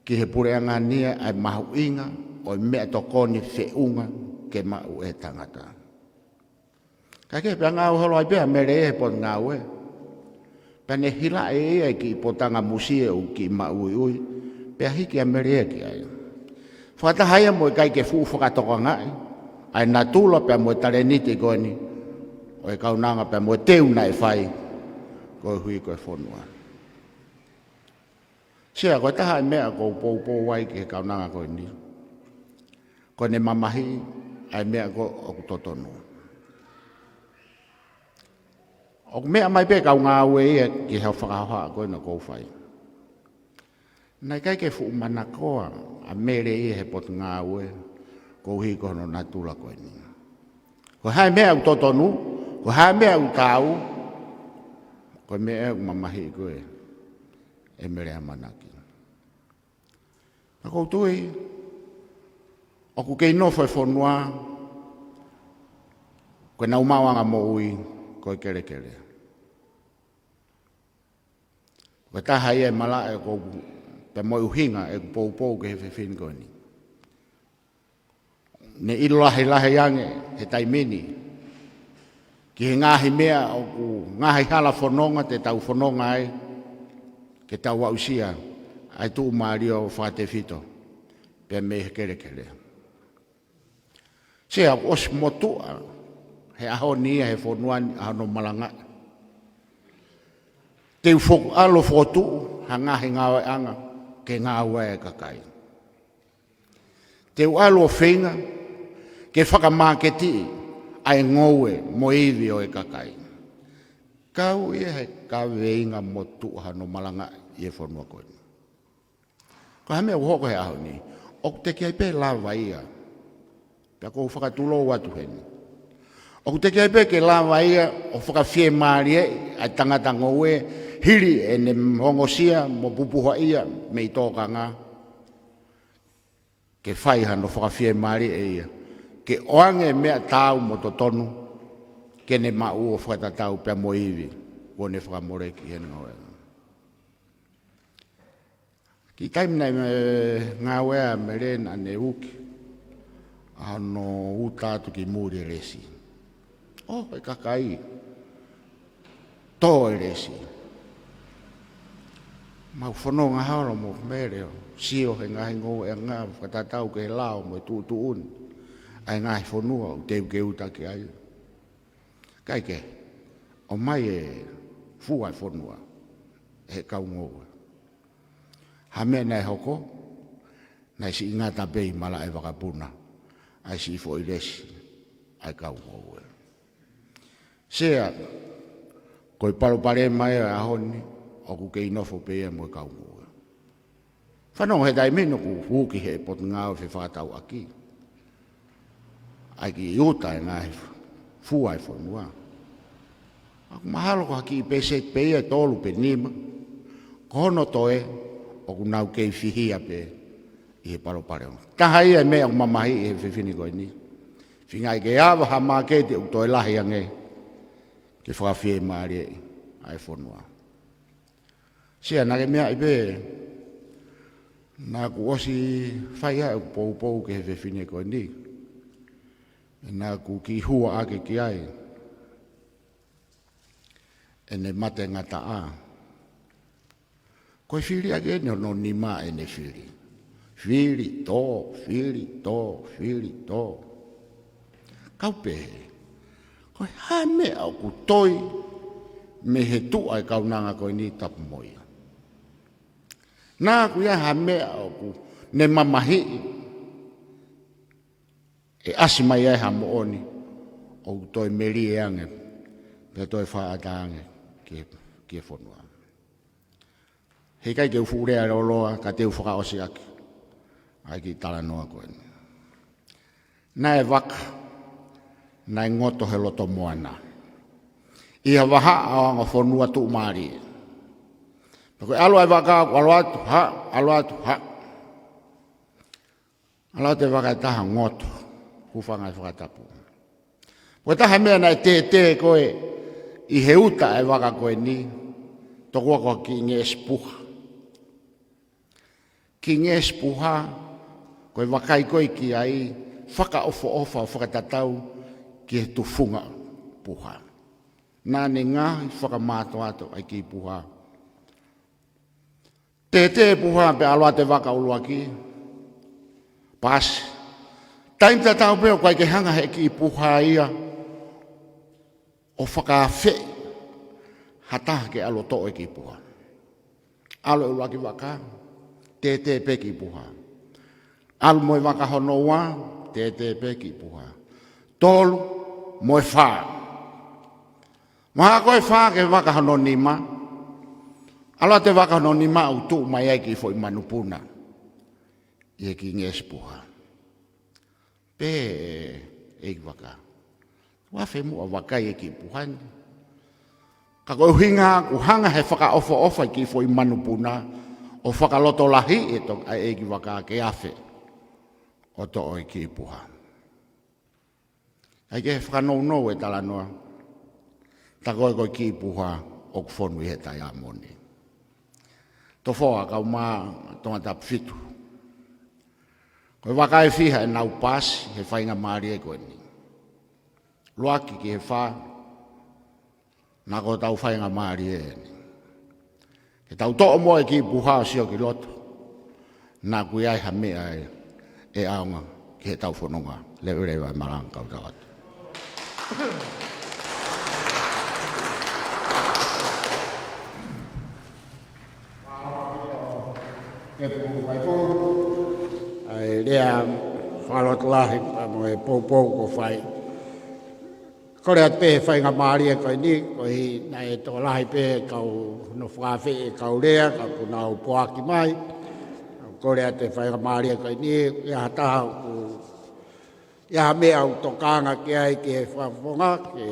ki he pule'anga nia ai mahu inga o mea tokoni whiunga ke mau e tangata. Ka ke pia ngau holo ai pia mere e pot ngau e. Pia ne hila e ki potanga musie u ki mau ui, pia hiki a mere e ki ai. Whakatahaya mo kai ke fu whakatoka ngai, ai natula pia mo tare niti koni, o e kaunanga pia mo teu nai whai, koe hui koe whonua. Sia koe taha mea ko pou wai ki he kaunanga koe ni. Koe ne mamahi ai mea ko o kutotonu. O mea mai pe kau ngā ue ia ki heo whakahoa koe na kou whai. Nai kai ke fu mana koa a mere ia he pot ngā ue kou hi kono natula koe ni. Koe hai mea kutotonu, koe hai mea kutau, koe mea mamahi koe e Mele Amanaki. Na koutui, o ku kei nofo e whonua, koe nau mawanga mo ui, koe kere kere. Ko taha ia mala e ko pe mo uhinga e ko pou ke fefine ko ni. Ne ilo lahe yange he taimini. Ki he ngahi mea o ku ngahi hala whanonga te tau whanonga ai. Ke tau wausia ai tu mario whate fito. Pe me he kere kere. Sea os motu'a. He aho nia he whonuan aho malanga. Teu alo fotu hanga he ngawe anga ke ngawe e kakai. Teu alo whenga ke fakamaaka ai ngowe mo iwi o e kakai. Kau ia he kaweinga motu'a no malanga i e whanua koe. Ko hame o hoko he aho ni. O te ki ai pe lawa ia. Pea kou whakatulo watu heni. O te ki ai pe ke lawa ia o whakawhie maari e ai tangata ngowe hiri e ne hongosia mo pupuha ia me i tōka ngā. Ke whaiha no whakawhie maari e ia. Ke oange mea tāu mo to tonu ke ne mau o whakatatau pia mo iwi o ne whakamoreki hene ngowe. Ki taimina ngā wea me rena ne uki ano utatu ki muri resi. Oh, e kakai. Tō e resi. Mau whanonga haora mo mereo. Sio he ngahi ngō e ngā whakatatau ke he lao mo e tūtu uni. Ai ngahi whanua o teu ke utaki ai. Kai ke, o mai e fuai whanua. He kau ngō. Ha mea nei hoko, nei si ingata bei mala e wakapuna. Ai si ifo i resi, ai kau ngō. Sea, koi palopare mai a honi, o ku ke inofo pea mo e kau ngō. Whanong he dai meno ku huki he pot ngāo fe whātau aki. Ai ki iuta e ngai fuai whanua. Aku mahalo ko haki i pese pea tolu pe nima. Kono toe, o ku nau kei whihia pe i he palopare. Taha ia e mea o mamahi i he fefine koe ni. Whingai ke awa ha maa kei te utoe lahi ange. Ke whakawhie maari e ai whanua. Sia nake mea i pe. Nā ku osi whaia e pou ke he fefine koe ni. Nā ku ki hua ake ki ai. E ne mate ngata a. Koe fili ake ne no ni ma e ne fili. Fili to, fili to, fili to. Kau pehe. Koe hame au ku toi me he tu ai kaunanga koe ni tapu moia. Nā ku ia hame au ku ne mamahi e asima ia ha mo oni o toi meri e ange pe toi whaata ange ke whanua. He kai ke ufurea roloa ka te ufaka osi aki ai ki tala noa koe. Nā e waka nā e ngoto he loto moana. Iha waha awanga whanua tu maari. Koe alo e waka alo atu ha, alo atu ha. Alo te waka e taha ngoto. Kufanga e whakatapu. Koe taha mea nai te koe i he uta e waka koe ni, tokua koe ki nge espuha. Ki nge espuha, koe wakai koe ki ai, whaka ofo o whakatatau ki he tufunga puha. Nā ne ngā whakamāto ato ai ki puha. Te puha pe aloa te waka ulua ki, pasi. Taim ta tau peo kai ke hanga he ki puha ia o whakawhi hataha ke alo to e ki puha. Alo ula ki waka, te pe ki puha. Alo moe waka honoa, te pe ki puha. Tolu moe wha. Maha koe wha ke waka hono nima. Alo te waka hono nima au tu mai e ki fo i manupuna. I e ki nges puha. Pe e waka. Wafe mua waka e ki puhani. Ka koe hinga ku hanga he whaka ofa ki fo i manupuna o whakaloto lahi e to e ki waka ke afe o to o ki puha. Ai ke whakanau e tala noa. Ta koe ki puha o kwhonu i he tai amoni. Tofoa kau mā tangata fitu. Koe waka e fiha e nau pasi he whainga maari e koe ni. Luaki ki he wha, nā ko tau whainga maari e ni. Ke tau to'o moa e ki puha sio ki loto, nā kui ai ha mea e aunga ki he tau whanonga, lewe rewa e marang kau tawatu. E pō mai pō, ai rea whalot lahi mo e pō ko whai. Kore at pē whai ngā maari e koe ni, koe hi na e tō lahi pē kau no whawhi e kau rea, kau punau poaki mai. Kore at e whai ngā maari e koe ni, ia taha ku, ia mea au tokanga ki ai ki e whawonga, ki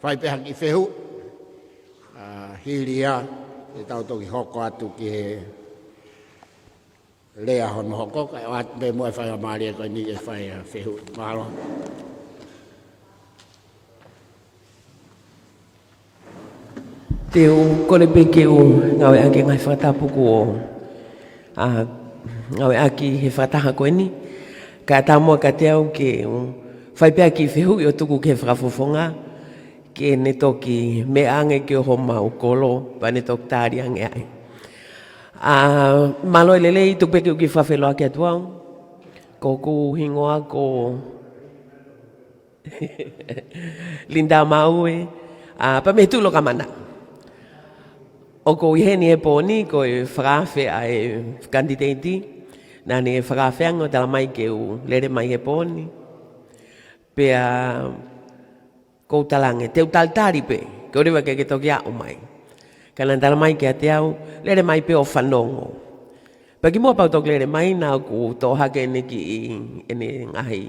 whai pēha ki whehu. Hiria, e tau toki hoko atu ki he lea hono hoko, kai o atu me mua whai ngā maari e koe ni e whai whehu. Mahalo.
Teo kore peke o ngawe ake ngai whakatapu ko ngawe aki he whakataha koe ni. Ka tāmua ka te au ke whaipea ki whehu i o tuku ke whakafofonga. Ke ne toki me ange ke o homa o kolo, pa ne toki tāri ange ai. Malo lele i tuk peke o ki whawheloa ke atuau. Ko ku hingoa ko Linda Maue. Pa me tulo ka mana. O ko iheni e pōni, ko e whakawhi a e kanititeiti, nā ne e whakawhianga o tala mai ke u lere mai e pōni. Pea, ko talange, teu taltari pe, ko rewa ke toki a o mai. Kana tala mai ke a te au, lere mai pe o whanongo. Pa ki mua pau toki lere mai, nā ku tō hake ene ki ene ngahi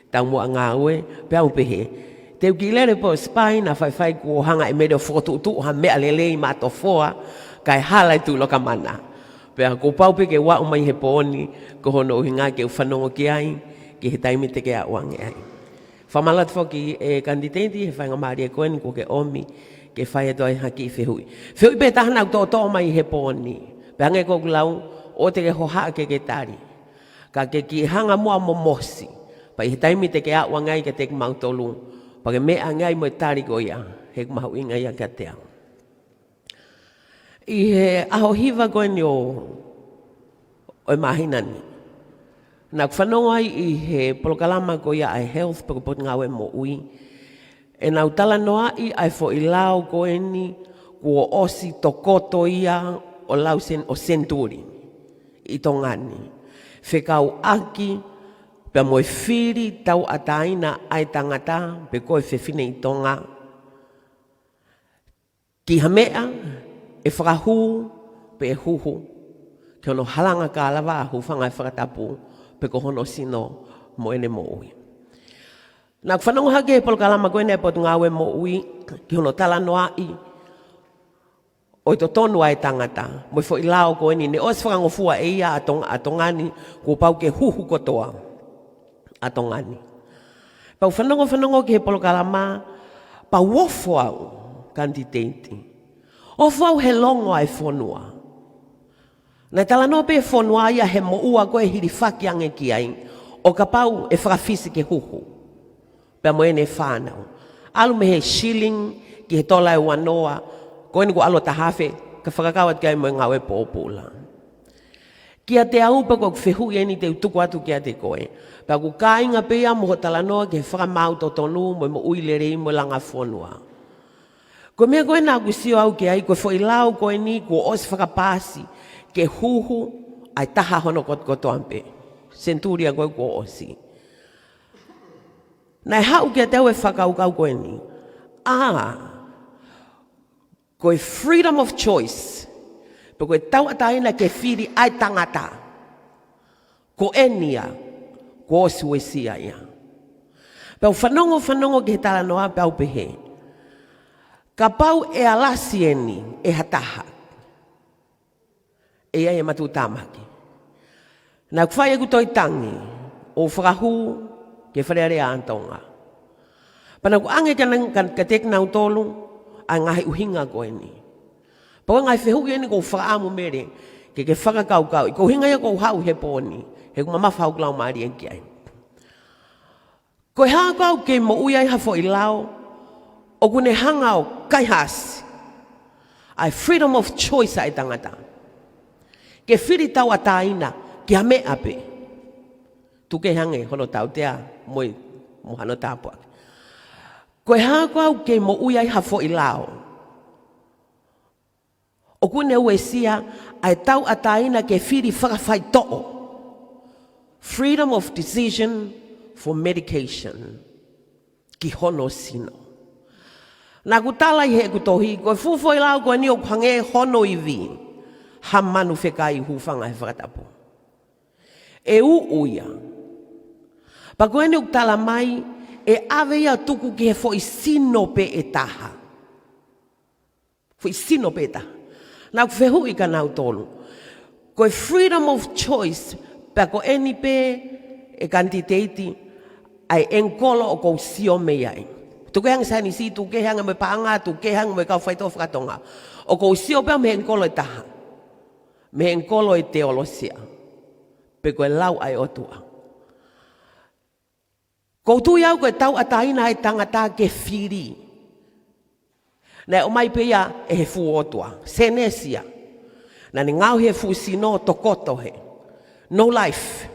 TAUMU'A ngā ue, pe au pehe. Teu ki lere po spai na whai ko hanga e mero whokotutu ha mea lele i ma Tofoa kai halai tu loka mana. Pea ko paupe ke wa umai he pōni ko hono uhinga ke uwhanongo ki ai ki he taimi te ke a uange ai. Whamalat foki e kanititeiti he whainga maari e koeni ko ke omi ke whai e toi haki i whehui. Whehui pe tahana u tō mai he pōni. Pea nge ko kulau o te ke hoha ke tari. Ka ke ki hanga mua momosi. Pa i he taimi te ke a uange ai ke te mautolu. Pake mea ngai mo e tari ko ia, he mahu inga ia ka te au. I he aho hiva koe ni o mahinani. Nā whanongo ai i he polokalama ko ia ai health pako pot ngā mo ui. E nau tala noa i ai fo i lao koe ni kua osi tokoto ia o lau o senturi i tongani. Whekau aki, pea moe fili tau ataina ai tangata pe koe fefine i Tonga. Ki hamea e whakahu pe e huhu. Ke ono halanga ka alawa hu whangai whakatapu pe ko hono sino mo ene mo ui. Nā whanongo hake e polokalama koe ne potu ngāwe mo ui ki hono tala noa i o to tonu ai tangata. Moe fo i lao koe ni ne os whakangofua e ia a tongani ko pau ke huhu kotoa. Atongani. Pau whanongo ki he polokalama, pa wofo au kanititeiti. Ofo au he longo ai whonua. Nai tala no pe whonua ia he mo'ua koe hiri whaki ange ki ai, o ka pau e whakawhisi ke huhu. Pea mo ene whanau. Alu me he shilling ki he tola e wanoa, koe ni ko alo tahawhe, ka whakakawat kai mo ngau e pōpula. Kia te aupa ko whehu i eni te utuku atu kia te koe. Pea ku kāinga pia mo tala noa ke whakamau to tonu mo uilere i mo langa whonua. Ko mea koe nā kusio au ki ai, koe fo i lau koe ni ko os whakapasi ke huhu ai taha hono koto ampe. Centuria koe ko osi. Nai hau kia tau e whakaukau koe ni. Koe freedom of choice. Pe koe tau ataina ke whiri ai tangata. Ko enia. Ko osuesia ia. Pau whanongo ki he tala noa pau pehe. Ka pau e alasi eni e hataha. E ai e Matu'a tamaki. Nā kwhai e kutoi tangi o whakahu ke Falealea Tonga. Pana ku ange ka tek nau tolu a ngahi uhinga koe ni. Pau ngai fehu ni ko whaamu mere, ke whakakau, ko hinga ia ko hau he pōni, he ko mamawhau klau maari en kiai. Ko he hākau ke mo uiai hafo I lao, o kune hangau kai hasi, ai freedom of choice ai tangata. Ke whiri tau ataina, ki a me ape. Tuke hange, hono tau tea, moi, mohano tāpua. Ko he hākau ke mo uiai hafo I lao, o kune ue sia, ai tau ataina ke whiri whakawhai to'o. Freedom of decision for medication. Ki hono sino. Nā kutala I he kutohi, koe fufo I lau koe ni o khange hono I vi. Ha manu whekai hufanga he whakatapu. E uia. Pa koe ni uktala mai, e ave ia tuku ki he fo I sino pe e taha. Fo I sino pe e taha. Nā kuwhehu I kanau tolu. Koe freedom of choice, pa ko eni pe e kanititeiti, ai enkolo o kou sio me iai. Tuke hanga sani si, tuke hanga me paanga, tuke hanga me kau whaito whakatonga. O kou sio pia me enkolo e taha. Me enkolo e teolosia. Pe koe lau ai otua. Kou tui au koe tau ataina ai tangata ke fili. Nei o mai peia e he fu otua. Senesia. Na ni ngau he fu sino tokoto he. No life.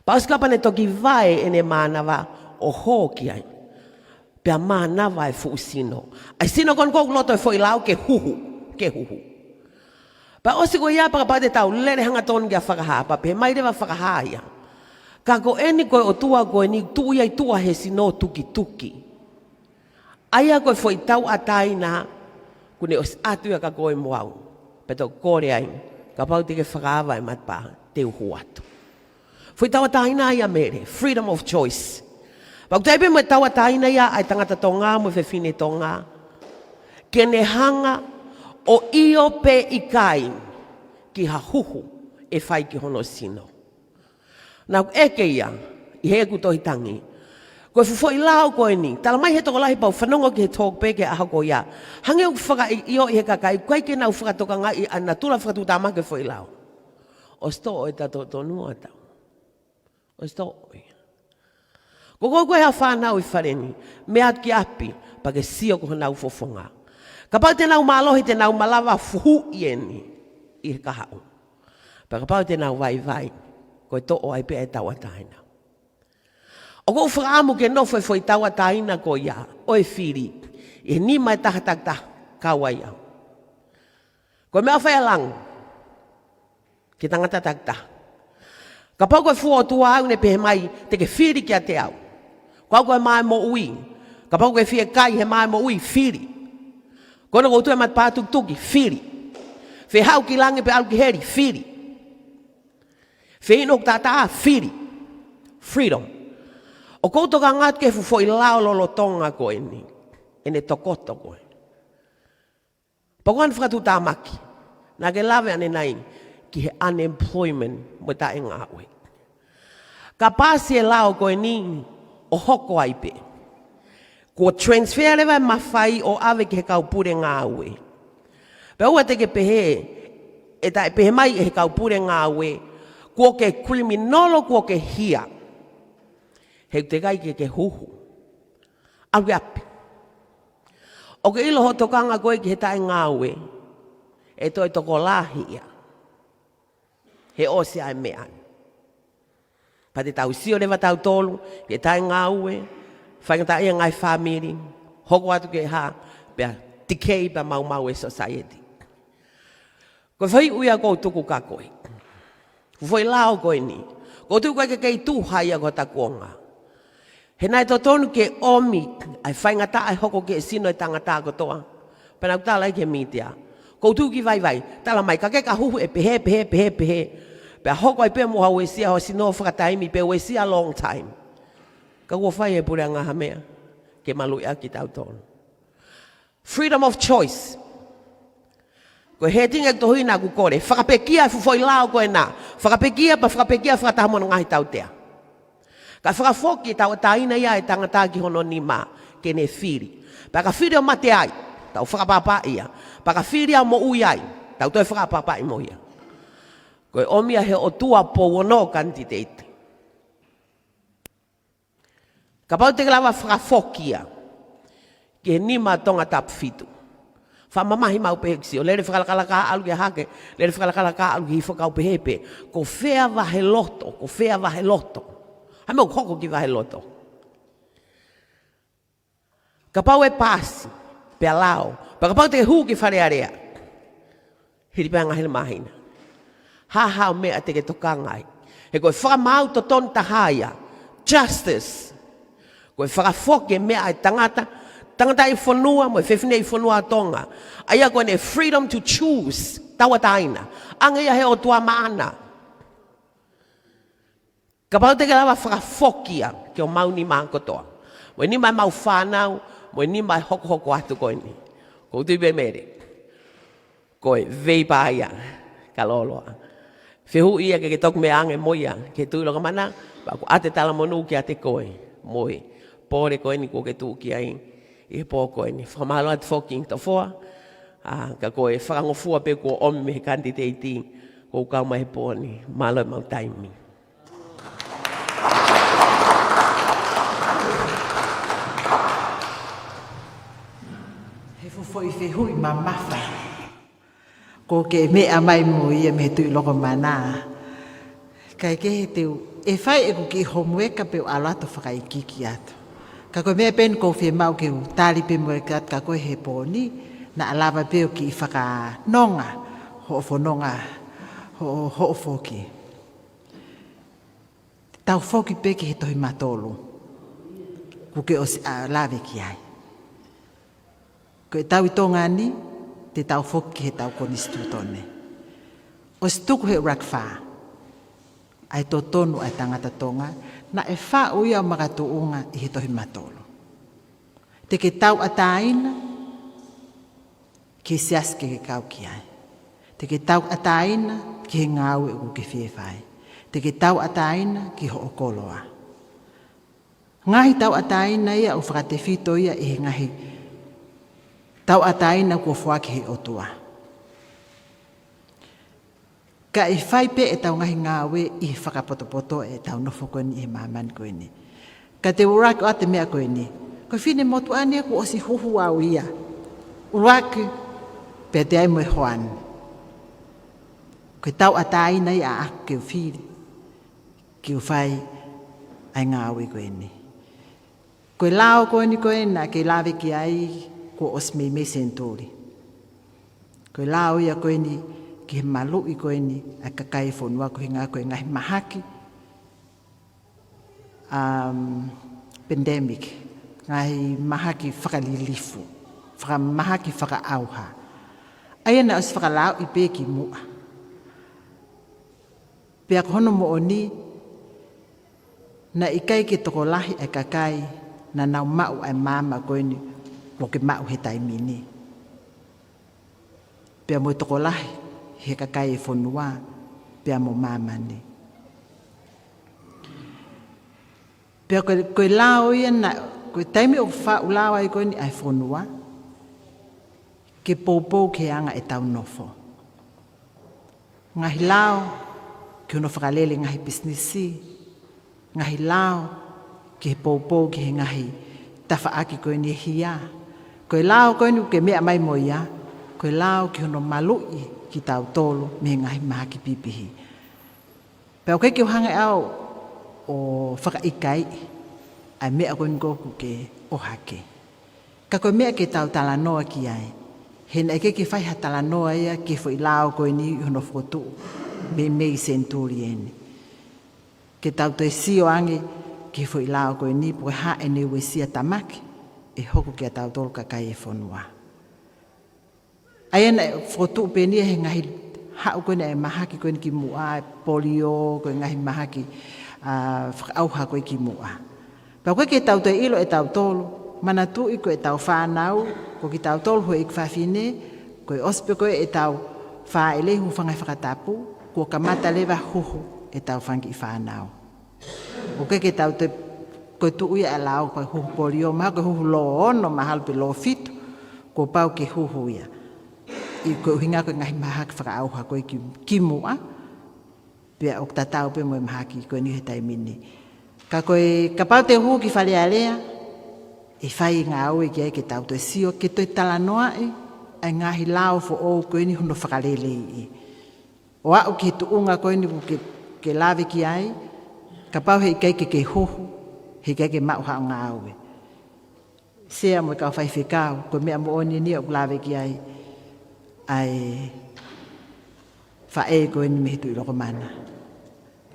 Pauskapa ne toki vai ene mānawa o hoki ai. Pea mānawa e fu sino. Ai sino kon kou loto e foi lau ke huhu. Ke huhu. Pa osi ko ia paka pate tau lere hanga tonu kia whakaha. Pa pe mai rewa whakaha ia. Ka ko eni koe o tua koe ni tuia I tua he sino tuki tuki. Aia koe foi tau ataina kune os atuia ka koe moau. Peto kore ai. Ka pau te ke whakawa e matpa teu huatu. Foi tau ataina ia mere. Freedom of choice. Pau teipe mo tau ataina ia ai tangata Tonga mo fefine Tonga. Kene hanga o io pe ikai ki ha huhu e whai ki hono sino. Nau eke ia, I he kutohi tangi. Koe fufo I lao koe ni, tala mai he toko lahi pau whanongo ki he tōk pe ke aha ko ia. Hange u whaka io I he kakai, koe ke nau whakatoka ngai ana tula whakatu tā make fo I lao. O sto o tato tonua tau. O sto o ia. Ko koe ha whanau I whareni, me at ki api, pa ke sio ko nau fofonga. Ka pau te nau malohi te nau malawa fuhu I eni, I he kahau. Pa ka pau te nau vai vai, koe to o ai pe e tau ataina. O kou whakaamu ke nofo e foi tau ataina ko ia, o e fili, I ni mai tahatakta kawa ia. Koe mea whai alang, ki tangata takta. Ka pau koe fua o tua au ne pehe mai, te ke fili ki a te au. Kau koe mai mo ui, ka pau koe fie kai he mai mo ui, fili. Kono kou tue mat pātuk tuki, fili. Fe hau ki lange pe au ki heri, fili. Fe inok tātaa, fili. Freedom. O kouto ka ngat ke fufo I lao lolo Tonga koe ni. Ene tokoto koe. Pakuan whakatu tā maki. Nā ke lawe ane nai ki he unemployment mo tā e ngāwe. Ka pāsi e lao koe ni o hoko aipe. Ko transfer lewa mawhai o awe ki he kaupure ngāwe. Pe ua te ke pehe, e tai pehe mai e he kaupure ngāwe, ko ke kriminolo ko ke hia. He te kai ke huhu. Awe api. O ke ilo hotokanga koe ki he tae ngāwe, e toi toko lahi ia. He osi ai mea. Pa te tau Sione wa tau tolu, ke tae ngāwe, whaingata ia ngai whamiri, hoko atu ke ha, pia tikei pa mau e society. Koe whai uia kou tuku ka koe. Whai lao koe ni. Kou tuku koe ke kei tūhai a ko ta kuonga. He nai to tonu ke omi, ai whaingata ai hoko ke sino e tangata kotoa. Pena kutala ke mitia. Kou tuki vai, tala mai ka ke ka huhu e pehe. Pea hoko ai pe moha uesia ho sino whakataimi pe uesia long time. Ka ua whai e pule'anga hamea, ke malui aki tau tonu. Freedom of choice. Koe he tinga ki tohui nā kukore, whakapekia fufoi lao koe nā. Whakapekia whakatahamona ngahi tau tea. Ka whakafoki tau taina ia e tangata ki hono ni mā, ke ne fili. Pa ka fili o mate ai. tau whakapapa'i ia. Paka whiria mo uiai, tau toi whakapapa'i mo ia. Koe omia he o tua po wono kanititeiti. Ka pau te lawa whakafoki ia, ke nima tonga tapu fitu. Whamamahi mau pehekisi, o lere whakalakalaka alu ia hake, lere whakalakalaka alu ki whakau pehepe, ko whea wahe loto, ko whea wahe loto. Hai mau koko ki wahe loto. Ka pau e pasi, pe alao, pa ka pau te hu ki Falealea. Hiri pēa ngahele mahina. Ha o mea te ke tokangai. He koe whakamau to ton TAHA, justice. Koe whakafoki mea e tangata I whanua, mo fefine I whanua Tonga. Aia koe ne freedom to choose, taua taina. Anga ia he o tua maana. Ka pau te lawa whakafokia ki o mauni mākotoa. Mo ni mai mau whanau, mo ni mai hoko atu koe ni. Ko tui be mere. Koe veipa ia, ka loloa. Whehu ia ke toku me ange moia, ke tui loka mana, ba ko ate tala monu ki ate koe, moi. Pore koe ni ko ke tū ki ai. I po koe ni whamalo at foki Tofoa, ka koe whakangofua pe ko omi me kanititeiti, ko kau mai po ni malo e mau taimi.
He fufoi whehui ma mawha, ko ke mea mai mo ia me tui loko mana. Kai ke he teu, e whai e ku ki homueka pe o alato whakaikiki atu. Ka koe mea pen ko whi mau ke u tāli pe mua kat ka koe he pōni na alawa peo ki I whakanonga ho o whanonga ho o foki. Tau foki pe ki he tohi matolu ku ke o lawe ki ai. Koe tau I Tonga ni te tau foki he tau konistu tone. O stuku he urakwha ai tō tonu ai tangata Tonga na e wha uia o Matu'a I he tohi matolo. Te ke tau ataina, ke sias ke kau ki ai. Te ke tau ataina, ki he ngau e u ke whiewhai. Te ke tau ataina, ki ho o koloa. Ngahi tau ataina ia o whakate whito ia I he ngahi. Tau ataina kua whua ki he otua. Ka I whaipe e tau ngahi ngāwe I he whakapotopoto e tau nofo koe ni I he maman koe ni. Ka te uraki o ate mea koe ni. Koe whine motu'a ni aku osi huhu au ia. Uraki pe te ai moe hoan. Koe tau ataina I a aku ke u whiri. Ke u whai ai ngāwe koe ni. Koe lao koe ni koe na ke lawe ki ai ko os me sentori. Koe lao ia koe ni ki he malu I koe ni a kakai whanua ko he ngā koe ngahi mahaki pandemic ngahi mahaki whakalilifu whakamahaki whakaauha aia na os whakalau I pe ki mua pia kono mo oni na ikai ki toko lahi a kakai na nau mau ai mama koe ni mo ke mau he taimini pia mo toko lahi he kakai e whanua, pia mo mamani. Pia koe lao ia na, koe taimi o whau lao ai koe ni ai whanua, ke pōpō ke anga e tau nofo. Ngahi lao, ke ono whakalele ngahi businessi, ngahi lao, ke pōpō ke he ngahi tawhaaki koe ni hia. Koe lao koe ni ke mea mai mo ia, koe lao ke ono malui, ki tau tolo me ngahi maha ki pipihi. Pea koe ki o hanga au o whakaikai ai mea koe ngoku ke o hake. Ka koe mea ke tau talanoa ki ai. He nei ke whaiha talanoa ia ke fo I lao koe ni hono whotu me mei senturi ene. Ke tau te sio ange ke fo I lao koe ni po ha e newe sia tamaki e hoku ke tau tolo kakai e whanua. Aia na whotu penia he ngahi hau koe na e mahaki koe ni ki mua, polio, koe ngahi mahaki whakauha koe ki mua. Pau koe ke tau te ilo e tau tolo, mana tu I koe tau whanau, ko ki tau tolo hoi ik fafine, koe ospe koe e tau whaelehu whangai whakatapu, ko kamata lewa huhu e tau whangi I whanau. O koe ke tau te koe tu uia e lao koe huhu polio, maha koe huhu lo ono, mahal pe lo fitu, ko pau ke huhu ia. I ko hinga ko ngahi maha ki whakaauha koe ki mua. Pea o tatau pe moe maha ki koe ni he taimini. Ka koe ka pau te hu ki Falealea. E whai ngā au e kia ke tau toi sio ke toi talanoa e. Ai ngahi lao fo o koe ni huno whakalele i. O au ki tu unga koe ni ke lawe ki ai. Ka pau he ikai ke hohu. He ikai ke mauha o ngā au e. Sea mo ka Faifekau, ko mea mo oni ni o lawe ki ai. Ai whae koe ni mehitu i loko mana.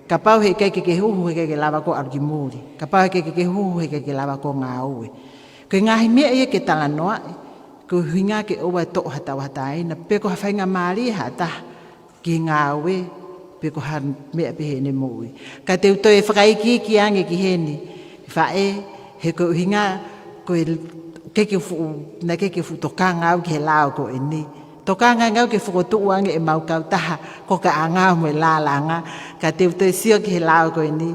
Ka pau he ikai ke hohu he ikai ke lawa ko aru ki muri. Ka pau he ikai ke hohu he ikai ke lawa ko ngā au e. Ko ngahi mea ia ke talanoa e. Ko hinga ke owa to hata aina. Peko hawhainga maari hata ki ngā au e. Peko ha mea pehe ne mui. Ka te uto e whakaiki ki ange ki heni. Whae he ko hinga ko keke fu tokanga au ki he lao ko e ni. Tokanga ngau ke whukotu ange e mau kau taha ko ka anga mo e lalanga. Ka te uto e sio ki he lao ko e ni.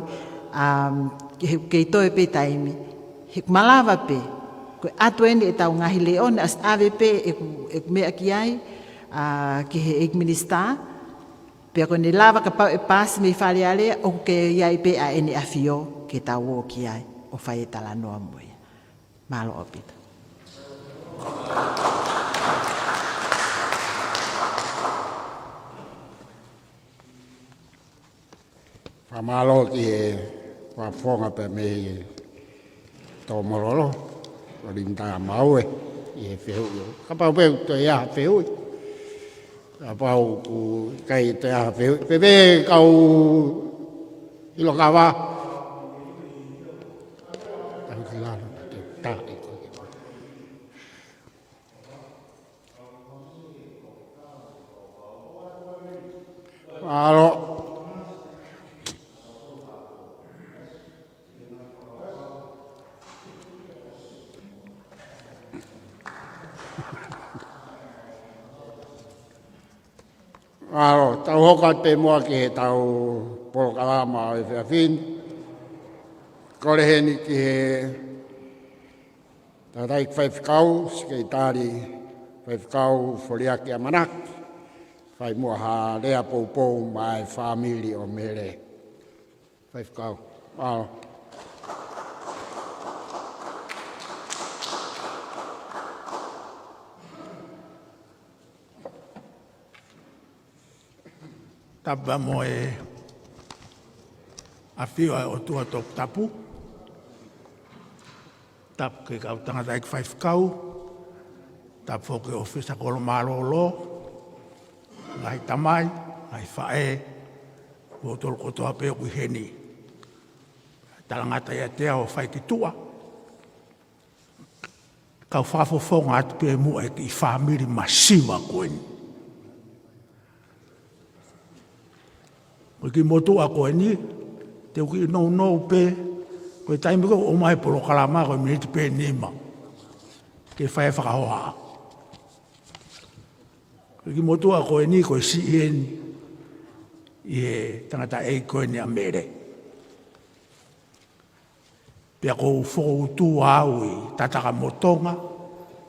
Ke ito e pe taimi. He malawa pe. Ko atu eni e tau ngahi leone as ave pe e mea ki ai. Ki he ek minister. Pea ko ni lava ka pau e pasi me Falealea o ke iai pe a eni afio ke tau o ki ai o whai e tala noa moe. Malo o pita.
Whamalo ki e whafonga pe me tō mororo. O rinta mau e i e whihu. Ka pau peu to e aha whihu. Ka pau ku kai te aha whihu. Pepe kau ilo kawa. Tau ki lalo te tāi koe. Alo. Alo, tau hoka te mua ki he tau polokalama e fefine. Kore heni ki he tatai Faifekau, skei tāri Faifekau Mele Amanaki. Whai mua ha rea poupou mai whamili o Mele. Faifekau. Alo.
Tapa mo e a whiwa o tua tōk tapu. Tap ke kau tangata ek Faifekau. Tap foki ofisa Kolomotu'a. Ngai tamai, ngai whae. Wotol kotoa pe o heni. Talangata ia tea o whai ki tua. Kau whafofonga atu pe mua e ki whamiri masiwa koeni. Ko ki motu'a koe ni, te uki nou pe, koe taimi ko o mai polo kalama koe miniti pe nima. Ke whae whakahoha. Ko ki motu'a koe ni, koe si ieni, i he tangata ei koe ni a mere. Pea kou whakoutu au i tataka mo Tonga,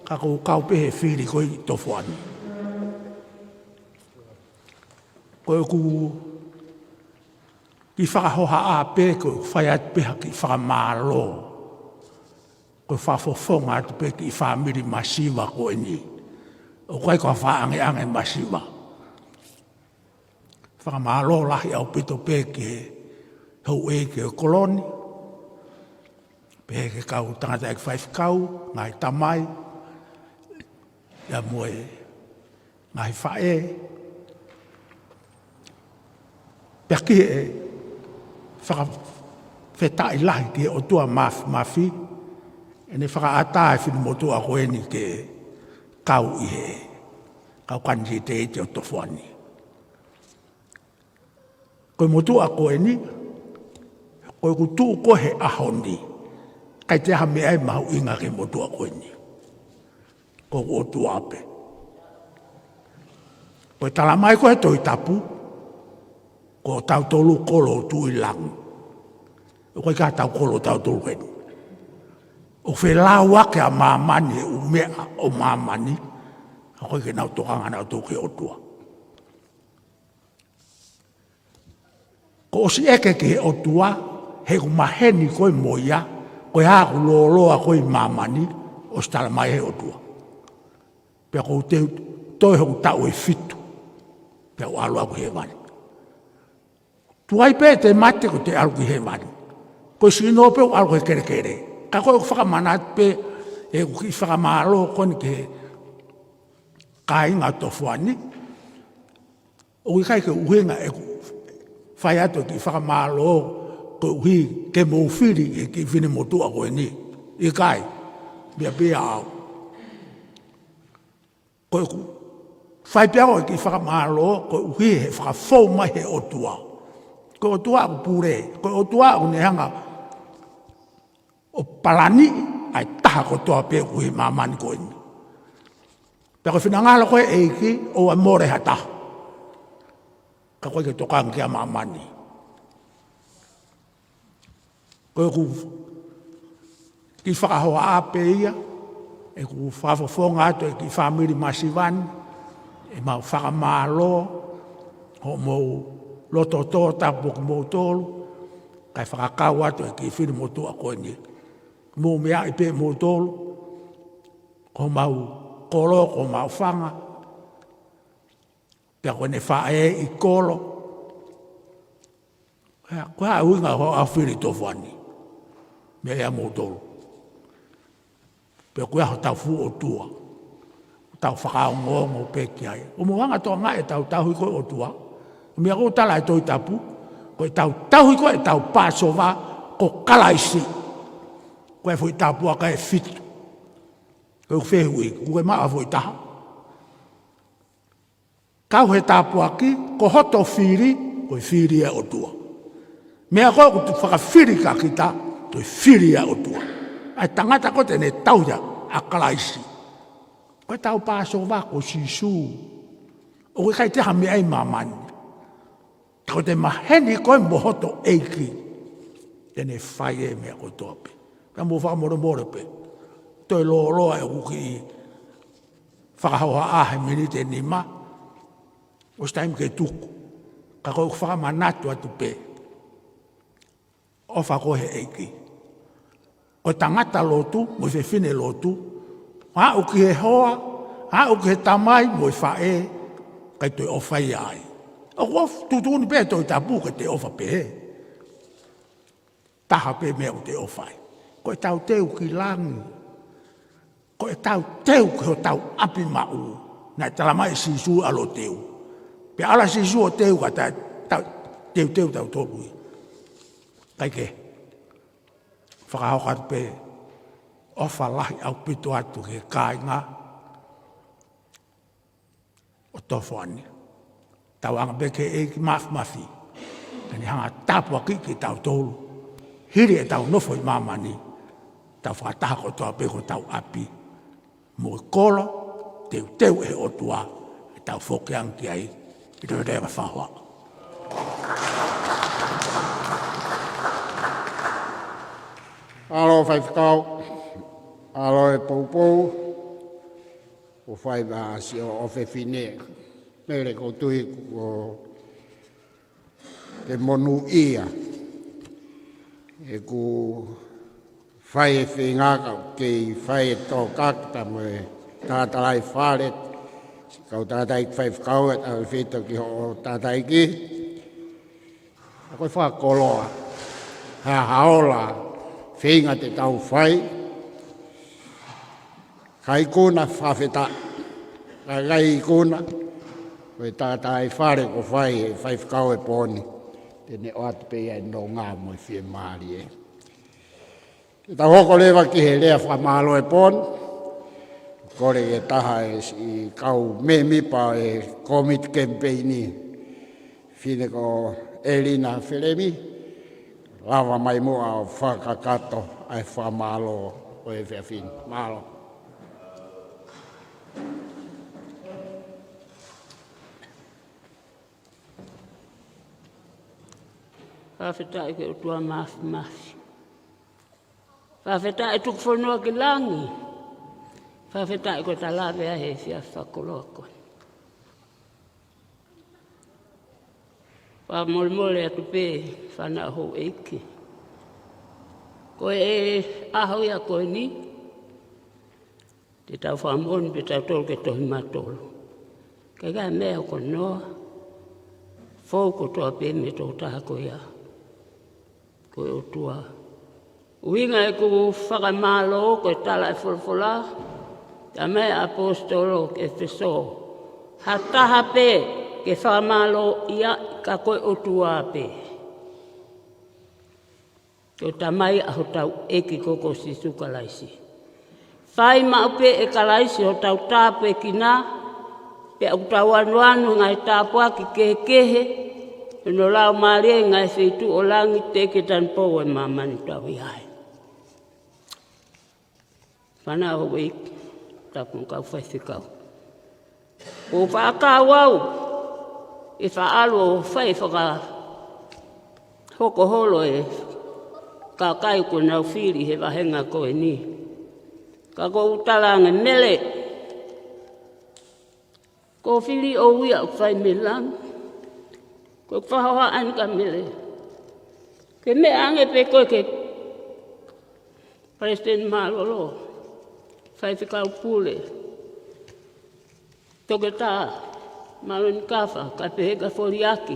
ka kou kau pe he fili koe i Tofoa ni. Koe ku ki whakahoha a pe ko whai atu pe ki whakamālo. Ko whafofonga atu pe ki whamiri masiwa ko ni. O koe ko whaange masiwa. Whakamālo lahi au pito pe ki hau e ki o koloni. Pe ke kau tangata ek Faifekau, ngai tamai. Ia moe ngai whae. Pea ki e whakawhetai lahi ki o tua mafi, e ne whakaata e whinu motu'a koe ni ke kau i he, kau kanititeiti o Tofoa ni. Koe motu'a koe ni, koe kutu kohe aho ni, kai te aha mea e mahu inga ke motu'a koe ni. Koe o tua ape. Koe talamai koe toi tapu, ko tau tolu kolo tu i lang. Koe ka tau kolo tau tolu heni. o whelāua ke a mamani o mea o mamani, a koe ke nau tokanga nau tō ke otua. Ko osi eke ke he otua, he ku maheni koe moia, koe haku loloa koe mamani, o stala mai he otua. Pea kou te toi hoku tau e fitu, pea o alu aku he mani. Tuai pe te mate ko te alu ki he mani. Koe sino pe o alu he kere kere. Ka koe ku whakamanat pe, e ku ki whakamalo koni ke ka inga Tofoa ni. O i kai ke uhinga e ku whai ato ki whakamalo ko uhi ke mou fili e ki fine motu'a koe ni. I kai, bia au. Koe ku whai pia koe ki whakamalo ko uhi he whakafou mai he otua. Koe otua aku pure, koe otua aku nehanga o palani ai taha ko toa pe uhi mamani koe ni. Pea koe whinangala koe eiki o amore hata. Ka koe ke tokang kia mamani. Koe ku ki whakahoa ape ia, e ku whafofonga ato e ki whamiri masivani, e mau whakamalo, ho mou loto tō tapu ku mou tōlu, kai whakakau ato e ki whiri motu'a koe ni. Mou mea i pe mou tōlu, ko mau kolo, ko mau whanga, pia koe ne whae i kolo, koe a uinga ho a whiri Tofoani, mea ea mou tōlu. Pea koe aho tau fu o tua, tau whakao ngongo peki ai. O moanga toa ngai e tau hui koe o tua, mea kou tala e toi tapu, koe tau hui koe e tau pāsova ko kalaisi. Koe fui tapua ka e fitu. Koe whehui, koe maa fui taha. Kau he tapua ki, ko hoto fili, koe fili e o tua. Mea koe ku tu whakawhiri ka kita, toi fili e o tua. Ai tangata ko tene tauja a kalaisi. Koe tau pāsova ko sisu. O koe kai te hami ai mamani. Ko te maheni koe mohoto eiki. Tene whai e mea koe toape. Ka mo whakamore pe. Toi loa e uki i whakahoa ahe minite ni ma. O staim ke tuku. Ka koe whakamanatu atu pe. O whakohe eiki. O tangata lotu, mo fefine lotu. Ha uki he hoa, ha uki he tamai, mo whae. Kai toi ofai ai. O tutuni pe toi tapu ke te ofa pe. Taha pe mea o te ofai. Koe tau teu ki langi. Koe tau teu ki ho tau api ma'u. Nai talamai sisu alo teu. Pe ala sisu o teu ka teu tau tolui. Kai ke. Whakahokat pe. Ofa lahi au pito atu ke kāinga. O Tofoani. Tau anga pe ke e ki mafi. Kani hanga tapua ki tau tolu. Hiri e tau nofo i mamani. Tau whakataha ko toa pe ko tau api. Mo i kolo, teu e otua, e tau foki anki ai, i tau rewa whahua.
Alo Faifekau, alo e poupou, o whai ma si o fefine, mele ko tui ko te monu'a, e ku whai e whingaka kei whai e tō kakta mo e tātai whare, kau tātai Faifekau e tau whito ki ho tātai ki. A koe whakoloa, ha haola, whinga te tau whai, kai kuna whawheta, kai gai kuna, koe tātai whare ko whai e Faifekau e pōni, tene o atu pēia e no ngā mo e whie maari e. Kita hoko lewa ki he lea whamalo e pon, kore e taha e si kau me mipa e komit kempeini, fine ko Elina Felemi, lava mai mua o whakakato ai whamalo o e fefine. Malo.
Whawhetai ke utua mafi. Whawheta e tuku whanua ki langi. Whawheta e koe ta lawe a he fia whakoloa koe. Wha mole atu pē whana hou eiki. Koe e aho ia koe ni. Te tau whamoni pe tau tolu ke tohi matolu. Kei kai mea ko noa. Fou ko toa pē me tō taha koe ia. Koe o tua. Uinga e ku whakamālo koe tala e wholwhola. Ta mea apostolo ke wheso. Ha taha pē ke whakamālo ia ka koe o tua pē. Ko tamai aho tau eki koko si sukalaisi. Whai maupe e kalaisi ho tau tāpu e kina. Pe au tau anuanu ngai tāpua ki kehe. No lau maare ngai wheitu o langi teke tanpou e mamani tau iai. Whana ho eki. Tapu kau Faifekau. O whaakau au. E whaalo o whai whaka hoko holo e ka kai ko nau fili he wahenga koe ni. Ka ko utalanga mele. Ko fili o wia o whai me lang. Ko whahawa an ka mele. Ke me ange pe koe ke President Malolo. Faifekau pule. Toke tā. Maloni kafa. Ka peheka foliaki.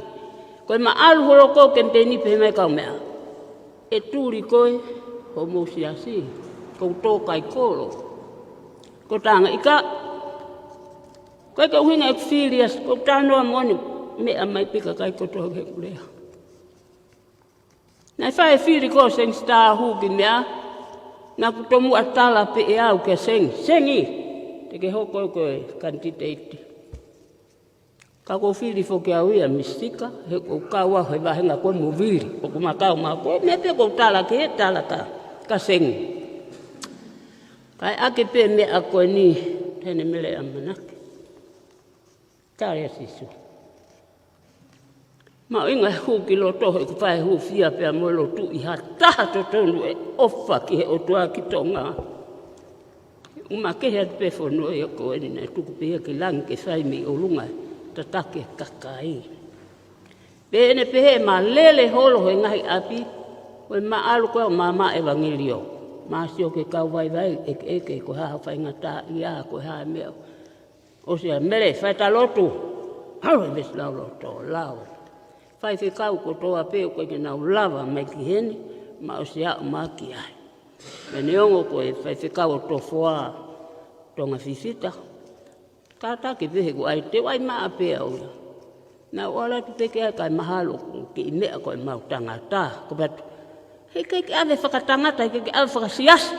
Koe ma alu holo ko ke mpeni pe mai kau mea. E tūri koe, ho mōsiasi, kou tōka i kōro. Ko tānga ika, koe ka uhinga e whirias, ko tānoa moni, mea mai pika kai kotoa ke kurea. Nai whae whiri ko Sangstar huki mea, nā kutomu atala pe e au ke sengi, te ke hoko koe kanititeiti. Ka ko whiri foki au ia mistika, he ko kaua he wahenga koe muviri, o ko makau mako, me pe ko tala ke he tala ka sengi. Kai ake pe me a koe ni, tene Mele Amanaki. Tare asisu. Ma inga huki lo toho ku whae hu fia pe a molo tu i ha taha to tonu e ofa ki he otua ki Tonga. Uma ke he pe whono e o koe ni na tuku pe ki langi ke whai mi o lungai. Tatake kakai. Pene pehe ma lele holo he ngahi api, koe ma alu koe o mama evangelio. Ma sio ke kau vai eke ko haha whainga tā ia ko haha mea. O sea mele, whai ta lotu. Hau e ves lau loto, lau. Faifekau ko toa peo koe ke nau lava mai ki heni, ma o sea o maki ai. Mene ongo koe Faifekau o Tofoa, Tonga fifita. Tata ke vehe ko ai te wai maa pea oia. Nā oala tu peke ai kai mahalo ki i mea koe mau tangata. Ko batu, hei kei ke ave whakatangata, hei ke ave whakasias.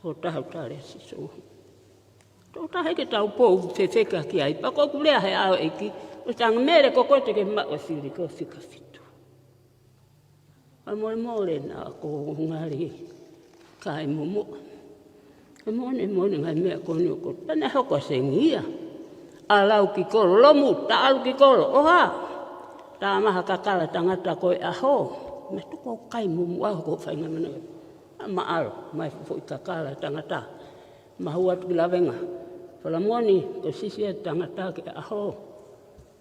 Tō tahau tare siso. Tō tahe ke tau pou fefeka ki ai. Pako kulea hei ao eki. O tanga mere koko te ke maa whiri ko whika fitu. A mole nā ko ngari kai momo'a. E mone ngai mea koni o koto. Tane hoko sengia. Alau ki kolo. Lomu, ta alu ki kolo. Oha. Tā maha kakala tangata koe aho. Me tuko kai mumu aho ko whainga mana. Ma alu. Mai fufo i kakala tangata. Mahua tuki lawenga. Whalamoni ko sisia tangata ke aho.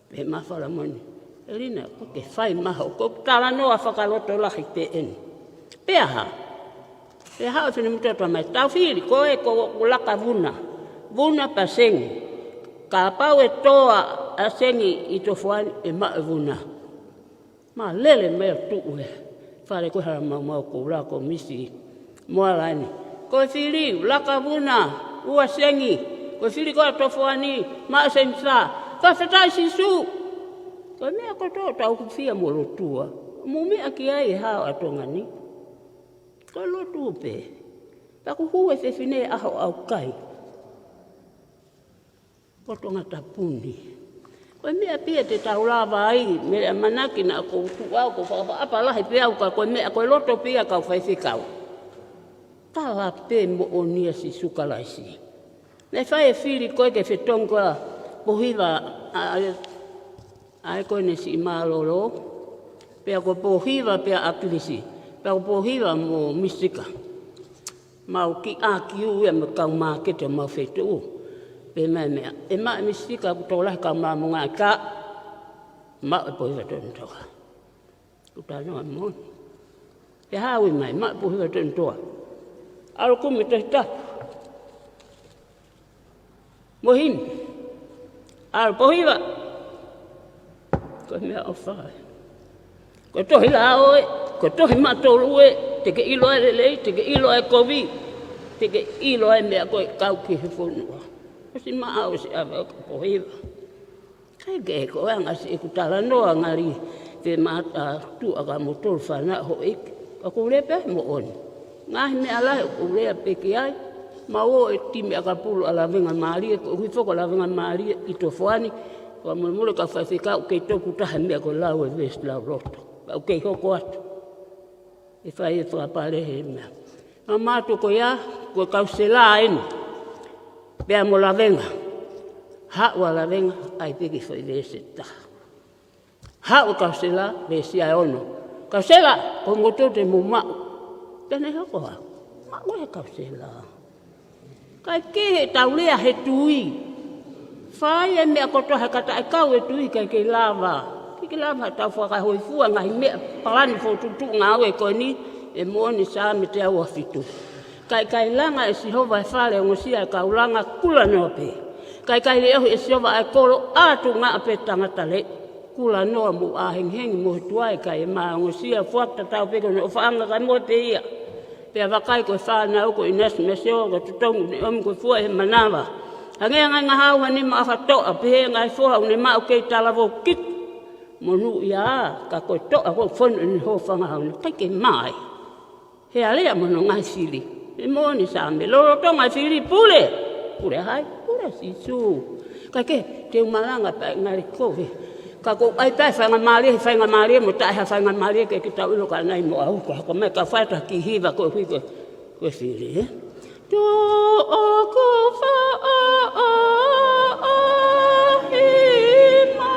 Pe ma whalamoni. Elina, ko ke whai maho. Ko tala noa whakaloto lahi pe eni. Pe aha. Pe hao fina mutatoa mai tau whiri, koe ko laka vuna. Vuna pa sengi. Ka pau e toa a sengi i Tofoa e maa vuna. Ma lele mea tu'u e. Whare koe hara mau ko lako misi. Moalani. Koe whiri, laka vuna, ua sengi. Koe whiri koe Tofoa ni, maa Sangstar. Whawhetai sisu. Koe mea koto tau kuwhia molo tua. Mumea ki ai hao a Tonga ni. Koe lo tupe. Taku hue fefine aho au kai. Kotonga tapuni. Koe mea pia te tau lava ai. Mele Amanaki na ko tuau ko whakapa lahi pia uka. Koe mea koe loto pia kau Faifekau. Tala pe mo o nia si sukalaisi. Ne whae whiri koe ke whetonga pohiva ai koe ne si malolo. Pea koe pohiva pea akilisi. Pau pohiwa mo misika. Mau ki a ki u e me kamata'i te mau whetu. Pe mea. E maa misika kutola kamamunga ka. Mau e pohiwa tonu toa. Kutanoa moni. E hawi mai, maa pohiwa tonu toa. Alo kumi te tapu. Mohini. Alo pohiwa. Ko mea o whae. Ko tohi la oe, ko tohi matolu e, te ke ilo e lelei, te ke ilo e kovi, te ke ilo e mea koe kau ki he whonua. Ko si maa o si awe o ka pohiwa. Kai ke ko anga si e kutala noa ngari, te mata tu aga motolu whana ho ike. Ka kulepe mo oni. Ngahi mea lahe o kulea peki ai, ma o e timi aga pulu ala venga maaria, ko huifoko ala venga maaria i Tofoani, ko mule ka Faifekau kei toku taha mea ko lau e vest lau roto. Ka kei hoko atu. E whai e whakaparehe mea. Ma mātu ko ia, ko kau se la enu. Pea mo la venga. Hau ala venga, ai peki whai vese taha. Hau kau se la, vesi ai ono. Kau se la, ko ngotote mo mau. Tene hoko ha. Ma koe kau se la. Kai kehe taulea he tui. Whai e mea koto he kata e kau e tui kai ke lava. Ki lava tau whaka hoi fua ngahi mea palani fōtutu ngā aue koe ni e mōni sā me te aua fitu. Kai langa e sihova e whare o ngosia e kaulanga kula noa pe. Kai leohi e sihova e kolo ātu ngā ape tangata le. Kula noa mu āhenghengi mo tuai kai e maa ngosia fuakta tau peko no whaanga kai mo te ia. Pea wakai koe whāna uko i nasu me seo ka tutongu ni omi koe fua he manawa. Hangea ngai ngā hauha ni maa whatoa pehe ngai foha une maa ukei talavo kitu. Monu ia ka koe toa koe whonu ni ho whangahau ni kaike mai. He alea mono ngai fili. E mōni sa me loro tonga fili pule. Pule hai, pule sisu. Kaike te umalanga pa ngari kowe. Ka ko ai tai whainga maria mo tai ha whainga maria ke tau ilo ka nai mo au. Ka me ka whaita ki hiva koe hui koe fili. Do o ko wha a hima.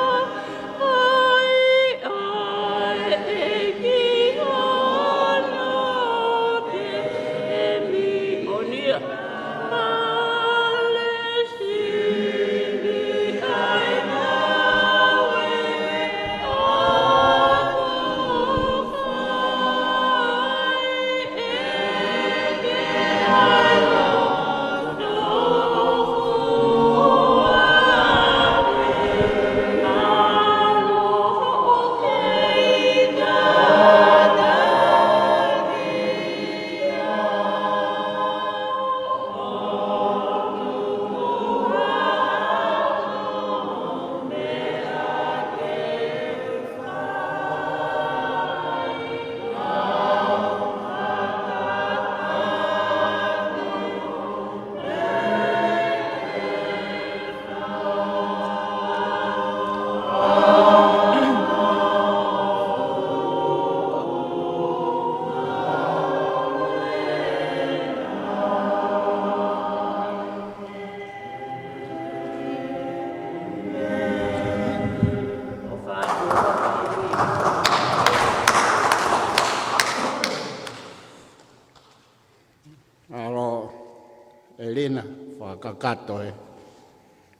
Kato e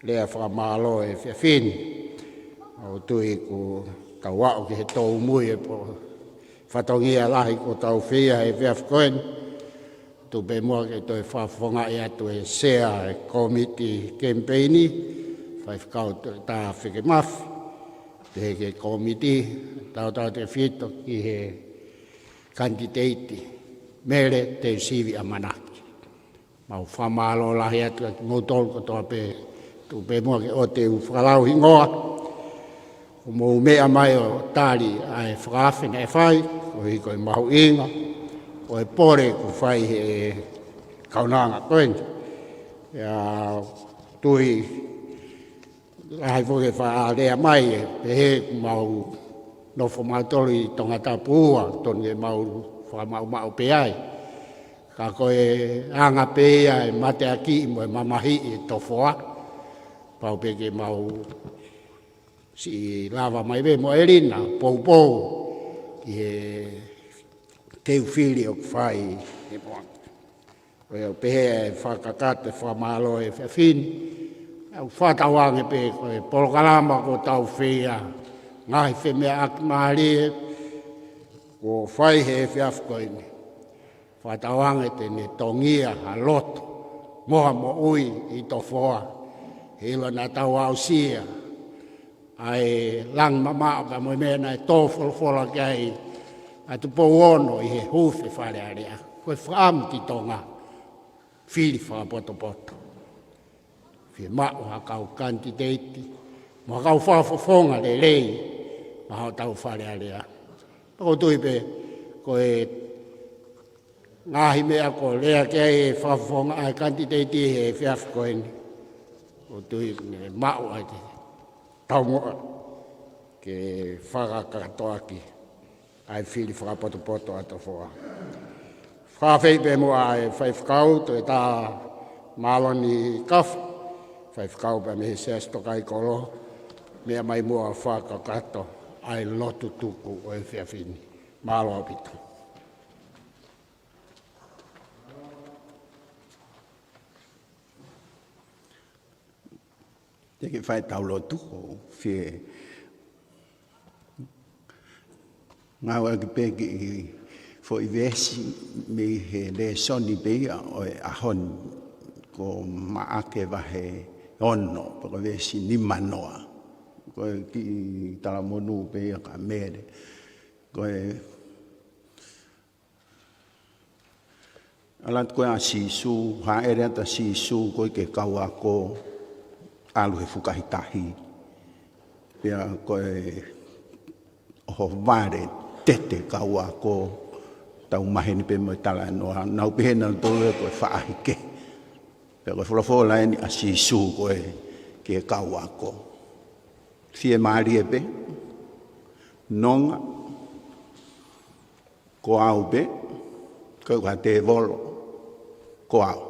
lea whakamalo e fefine. O tui ku taua'o ki he tōu mui e po whatongia lahi ko tau whia e whiawhkoen. Tu pe mua ke toi whawhonga e atu e sea e komiti kempeni. Faifekau tā whike mafi. Te he ke komiti tau te whito ki he kanititeiti. Mele Teusivi Amanaki. Mau whamalo lahi atu ki ngotol ko toa pe tu pe mua ke o te whakalau hingoa. O mou mea mai o tāli ai whakawhina e whai, o hiko i mahu inga, o e pore ku whai he kaunanga koen. Ia tui ai whoke whaalea mai e pe he mau nofo mautoli tonga tapua, tonge mau whamau pe ai. Ka koe anga pea e mate aki mo e mamahi e Tofoa. Pau peke mau si lava mai be mo erina, pou ki he teu fili o whai e moa. Koe o pehe e whakakate whamalo e fefine. Au whatawange pe koe polokalama ko tau whia. Ngahi whemea aki mahari e. Ko whai he whiaf koe ni. Whatawange te ne tongia ha loto. Moha mo ui i Tofoa. Hila na tau au sia. Ai lang mama ka mo mena e tofol fola kai. Ai tu po ono i he hufe Falealea. Koe whaam ti Tonga. Fili wha poto. Fie mao ha kau kanititeiti. Mo kau whafofonga le lei. Maho tau Falealea. Pako tui pe koe ngahi mea ko lea kei e whafonga ai kanititeiti he whiaf koe ni. O tui mao ai te TAUMU'A ke whakakatoaki ai fili whakapoto a Tofoa. Whawheipe mua e Faifekau to e tā maloni kafu. Faifekau pa mehe sesto kai kolo. Mea mai mua whakakato ai lotu tuku o e fefine. Malo apito.
Te ke whai tau lotu o whie ngau aki peki i fo i vesi me he le soni beia o e ahon ko maake wahe ono pako vesi ni manoa ko ki tala monu beia ka mere ko e alat ko a sisu ha ere ata sisu ko ke kaua ko alu he fukahitahi pia ko e ho vare tete kaua ko tau maheni pe mo tala no nau pehena tole ko faahike pe ko Kolofo'ou la ni asisu ko ke kaua ko fie mari pe nonga ko au pe ko te volo ko au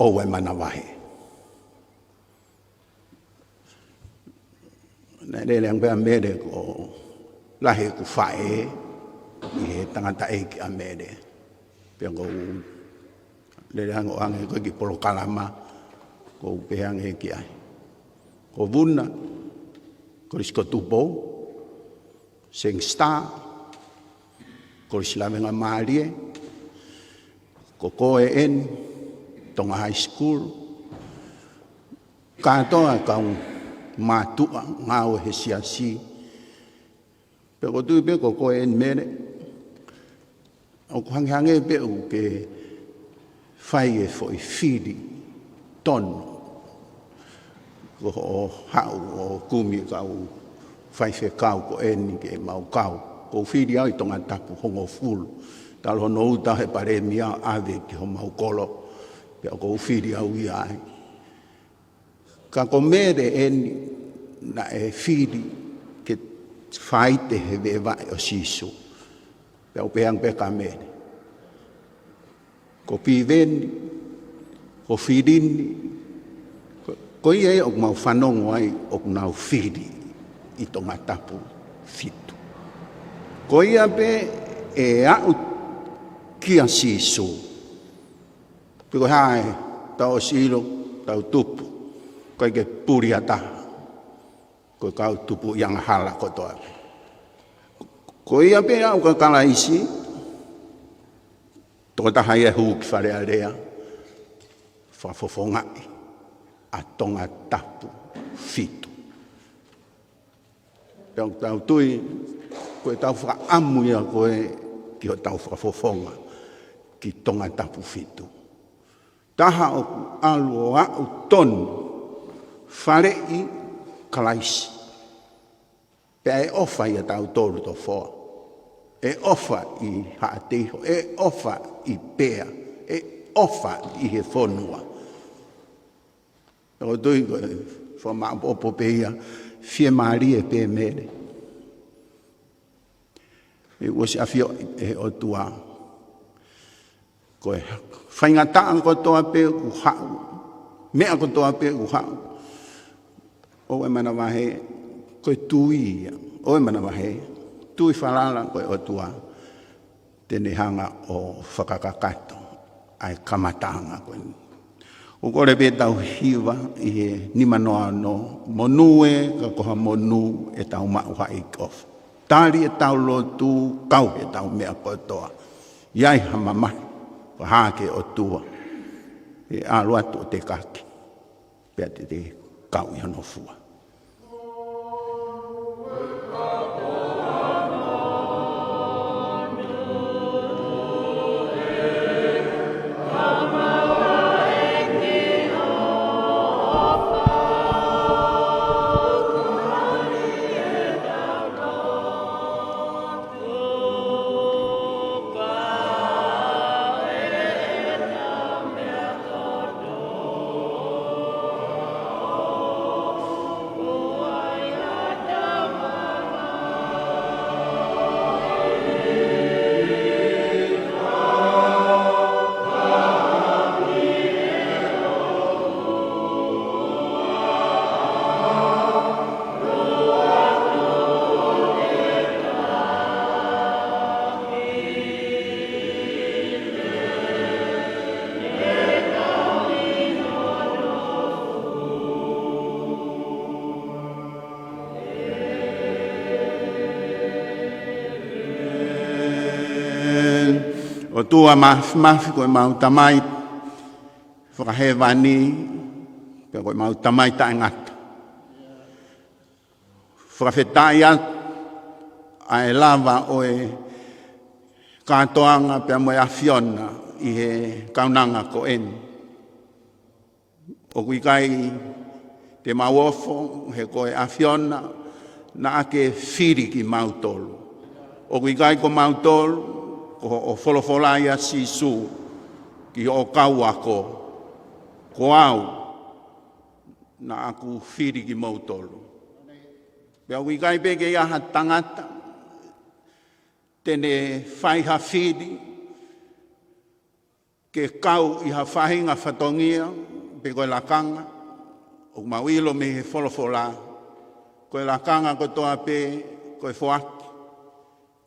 o we manawahe na le lang ba mede ko lahe ku fae i he tangata e ki amede pe ko le lang o ange ko ki polokalama ko peang e ki ai ko vuna ko risko tupo Sangstar ko islamenga marie ko koe en Tonga High School katoa kau Matu'a ngau he siasi pe ko tu pe ko en mere o hange pe o ke fai e foi fili ton ko o hau o kumi kau Faifekau ko en ke mau kau ko fili ai Tonga tapu hongo full talo no uta he pare mia ave ki ho mau kolo pe ko fili au ia ka ko mere en na e fili ke faite he veva o sisu pe o peang pe ka mere ko Piveni ko filini ko ia o mau fanongo ai o nau fili i Tonga tapu fitu ko ia pe e au kia sisu pe ko hai tau silo tau tupu ko ke puriata ko kau tupu yang hala ko to ko ia pe au ka kala isi to TAHA ia hu ki Falealea fa fofonga a Tonga tapu fitu tau tui ko tau fa amu ia ko ki tau fa fofonga ki Tonga tapu fitu TAHA o alu o au tonu wharei kalaisi. Pe e ofa i a tau tolu Tofoa. E ofa i haateho. E ofa i pea. E ofa i he whonua. O tui ko whama opo peia fie maari e pe mere. E wasi awhio e o tua. Ko e whaingataa ko toa pe u hau. Mea ko toa pe u hau. O e mana wahe koe tuia. O e mana wahe
tui whalala koe o tua tene hanga o whakakakato ai kamatanga koe. O kore pe tau hiwa i he nimanoa no monue ka koha monu e tau mauha i kof. Tari e tau lotu kau e tau mea kotoa. Iai hamamai ko hake o tua. E alu atu o te kaki. Pea te kau i hono fua. O tua mafi koe mau tamai, whakahewani, pia koe mau tamai tae ngata. Whakawhetai atu, ae lava oe katoanga pia moe awhiona i he kaunanga ko eni. O kui kai te mauofo, he koe awhiona, na ake whiri ki mautolu. O kui kai ko mautolu, o wholofolaia si su ki o kau ako ko au na aku whiri ki mautolu. Pea ui kai peke aha tangata tene whaiha whiri ke kau i ha whahinga whatongia pe koe lakanga o mauilo me he wholofola koe lakanga ko toa pe koe whoaki.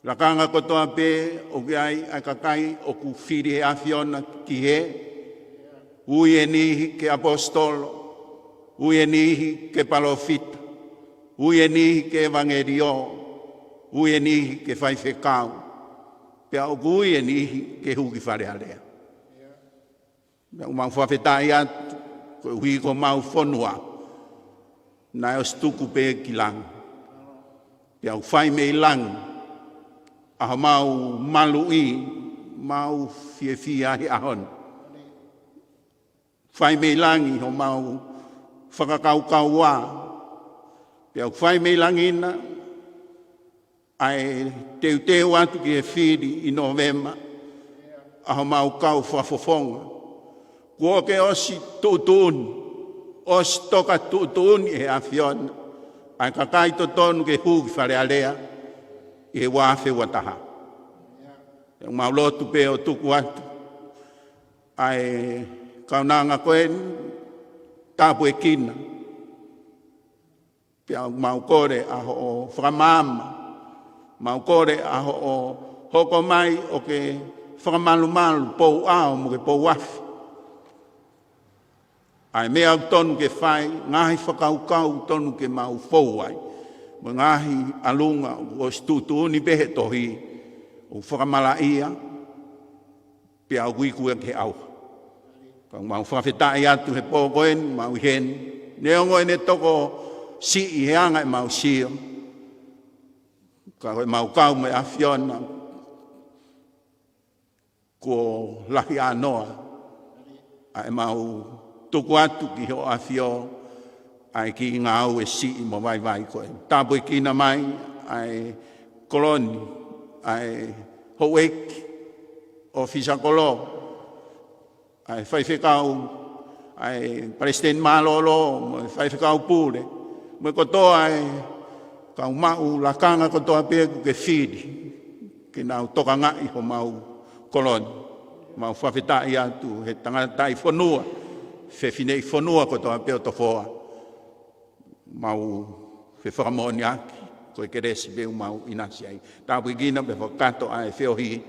Lakanga kotoa pe o kiai ai kakai o ku whiri he awhiona ki he. Ui e nihi ke apostolo, ui e nihi ke palofita, ui e nihi ke evangerio, ui e nihi ke Faifekau, pea o ui e nihi ke huki Falealea. Pea o mau whawhetai atu, koe hui ko mau whonua, na o stuku pe ki lang. Pea o whai mei lang, aho mau malui, mau fie ahi ahon. Whai mei langi ho mau whakakaukau wā. Pea whai mei langina, ai teu atu ki e whiri i Novema, aho mau kau whafofonga. Kua ke osi tuutuni, osi toka tuutuni e awhiona, ai kakai to tonu ke huki Falealea, i he wāwhe wa taha. Mau lotu pe o tuku atu. Ai kaunanga koen, tāpu e kina. Pea mau kore aho o whakamama. Mau kore aho o hoko mai o ke whakamalu pou ao mo ke pou wafi. Ai mea tonu ke whai, ngahi whakaukau tonu ke mau fouai. Mo ngahi alunga o stutuuni pehe tohi o whakamalaia pia o kuikua ke au. Kau mau whawhetai atu he pōkoen, mau hen. Neongo e ne toko si i he anga e mau sio. Kau e mau kau me awhiona ko lahi anoa. A e mau tuku atu ki ho awhio ai ki ngā au e si i mo vai koe. Tāpui kina mai, ai koloni, ai houeki, o fisakolo, ai Faifekau, ai President Malolo, mo Faifekau pule, mo kotoa ai kau mau lakanga kotoa pegu ke whiri, ki nau toka ngai ho mau koloni, mau whawhetai atu, he tangata i whanua, fefine i whanua kotoa pegu Tofoa. Mau whewhakamoni aki,
koe keresi be umau inasi ai. Tāpui gina be whakato ai whiohi,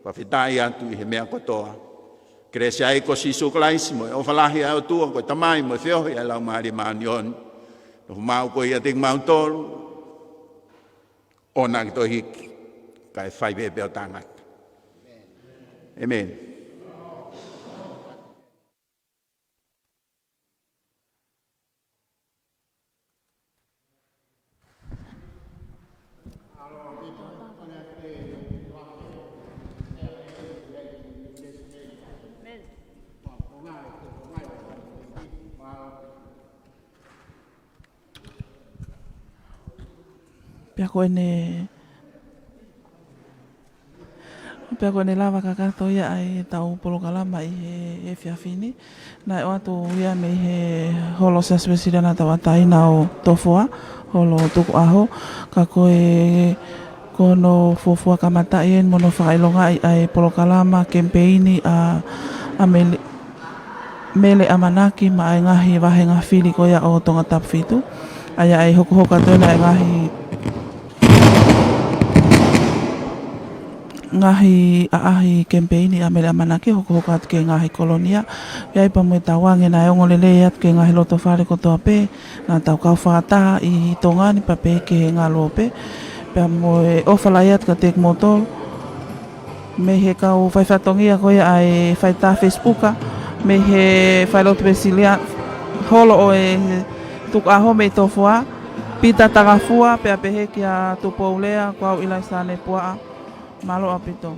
whawhetai atu I he mea kotoa. Keresi ai ko sisu klaisi mo, o whalahi au tua koe tamai mo whiohi ai lau maari maani on. No mau koe ia ting mau tolu, o nang to hiki, kai whaipepe o tangata. Amen.
Pea koe ne lava kakato ia ai tau polokalama I he fefine. Nai o atu ia me he holo sa spesiriana tawataina o Tofoa, holo tuku aho. Ka koe kono fofua kamata'i mono whakailonga ai polokalama kempeini a Mele Amanaki ma ai ngahi wahenga fili koia o Tonga tapfitu. Ai ai hoka toina ngahi aahi kempeini a Mele Amanaki hoka atu ke ngahi kolonia. Iai pa mui tawange na eongolele atu ke ngahi loto whare kotoa pe. Na tau kau whakataha I Tonga ni pape ke ngalo pe. Pea moe ofalai atu ka tek motol. Me he kau whaifatongia koia ai whaita Facebooka. Me he whailotu besilia holo o tuku aho me Tofoa. Pita tagafua pea pehe kia Palealea kau ilai sane pua'a. Malo apito.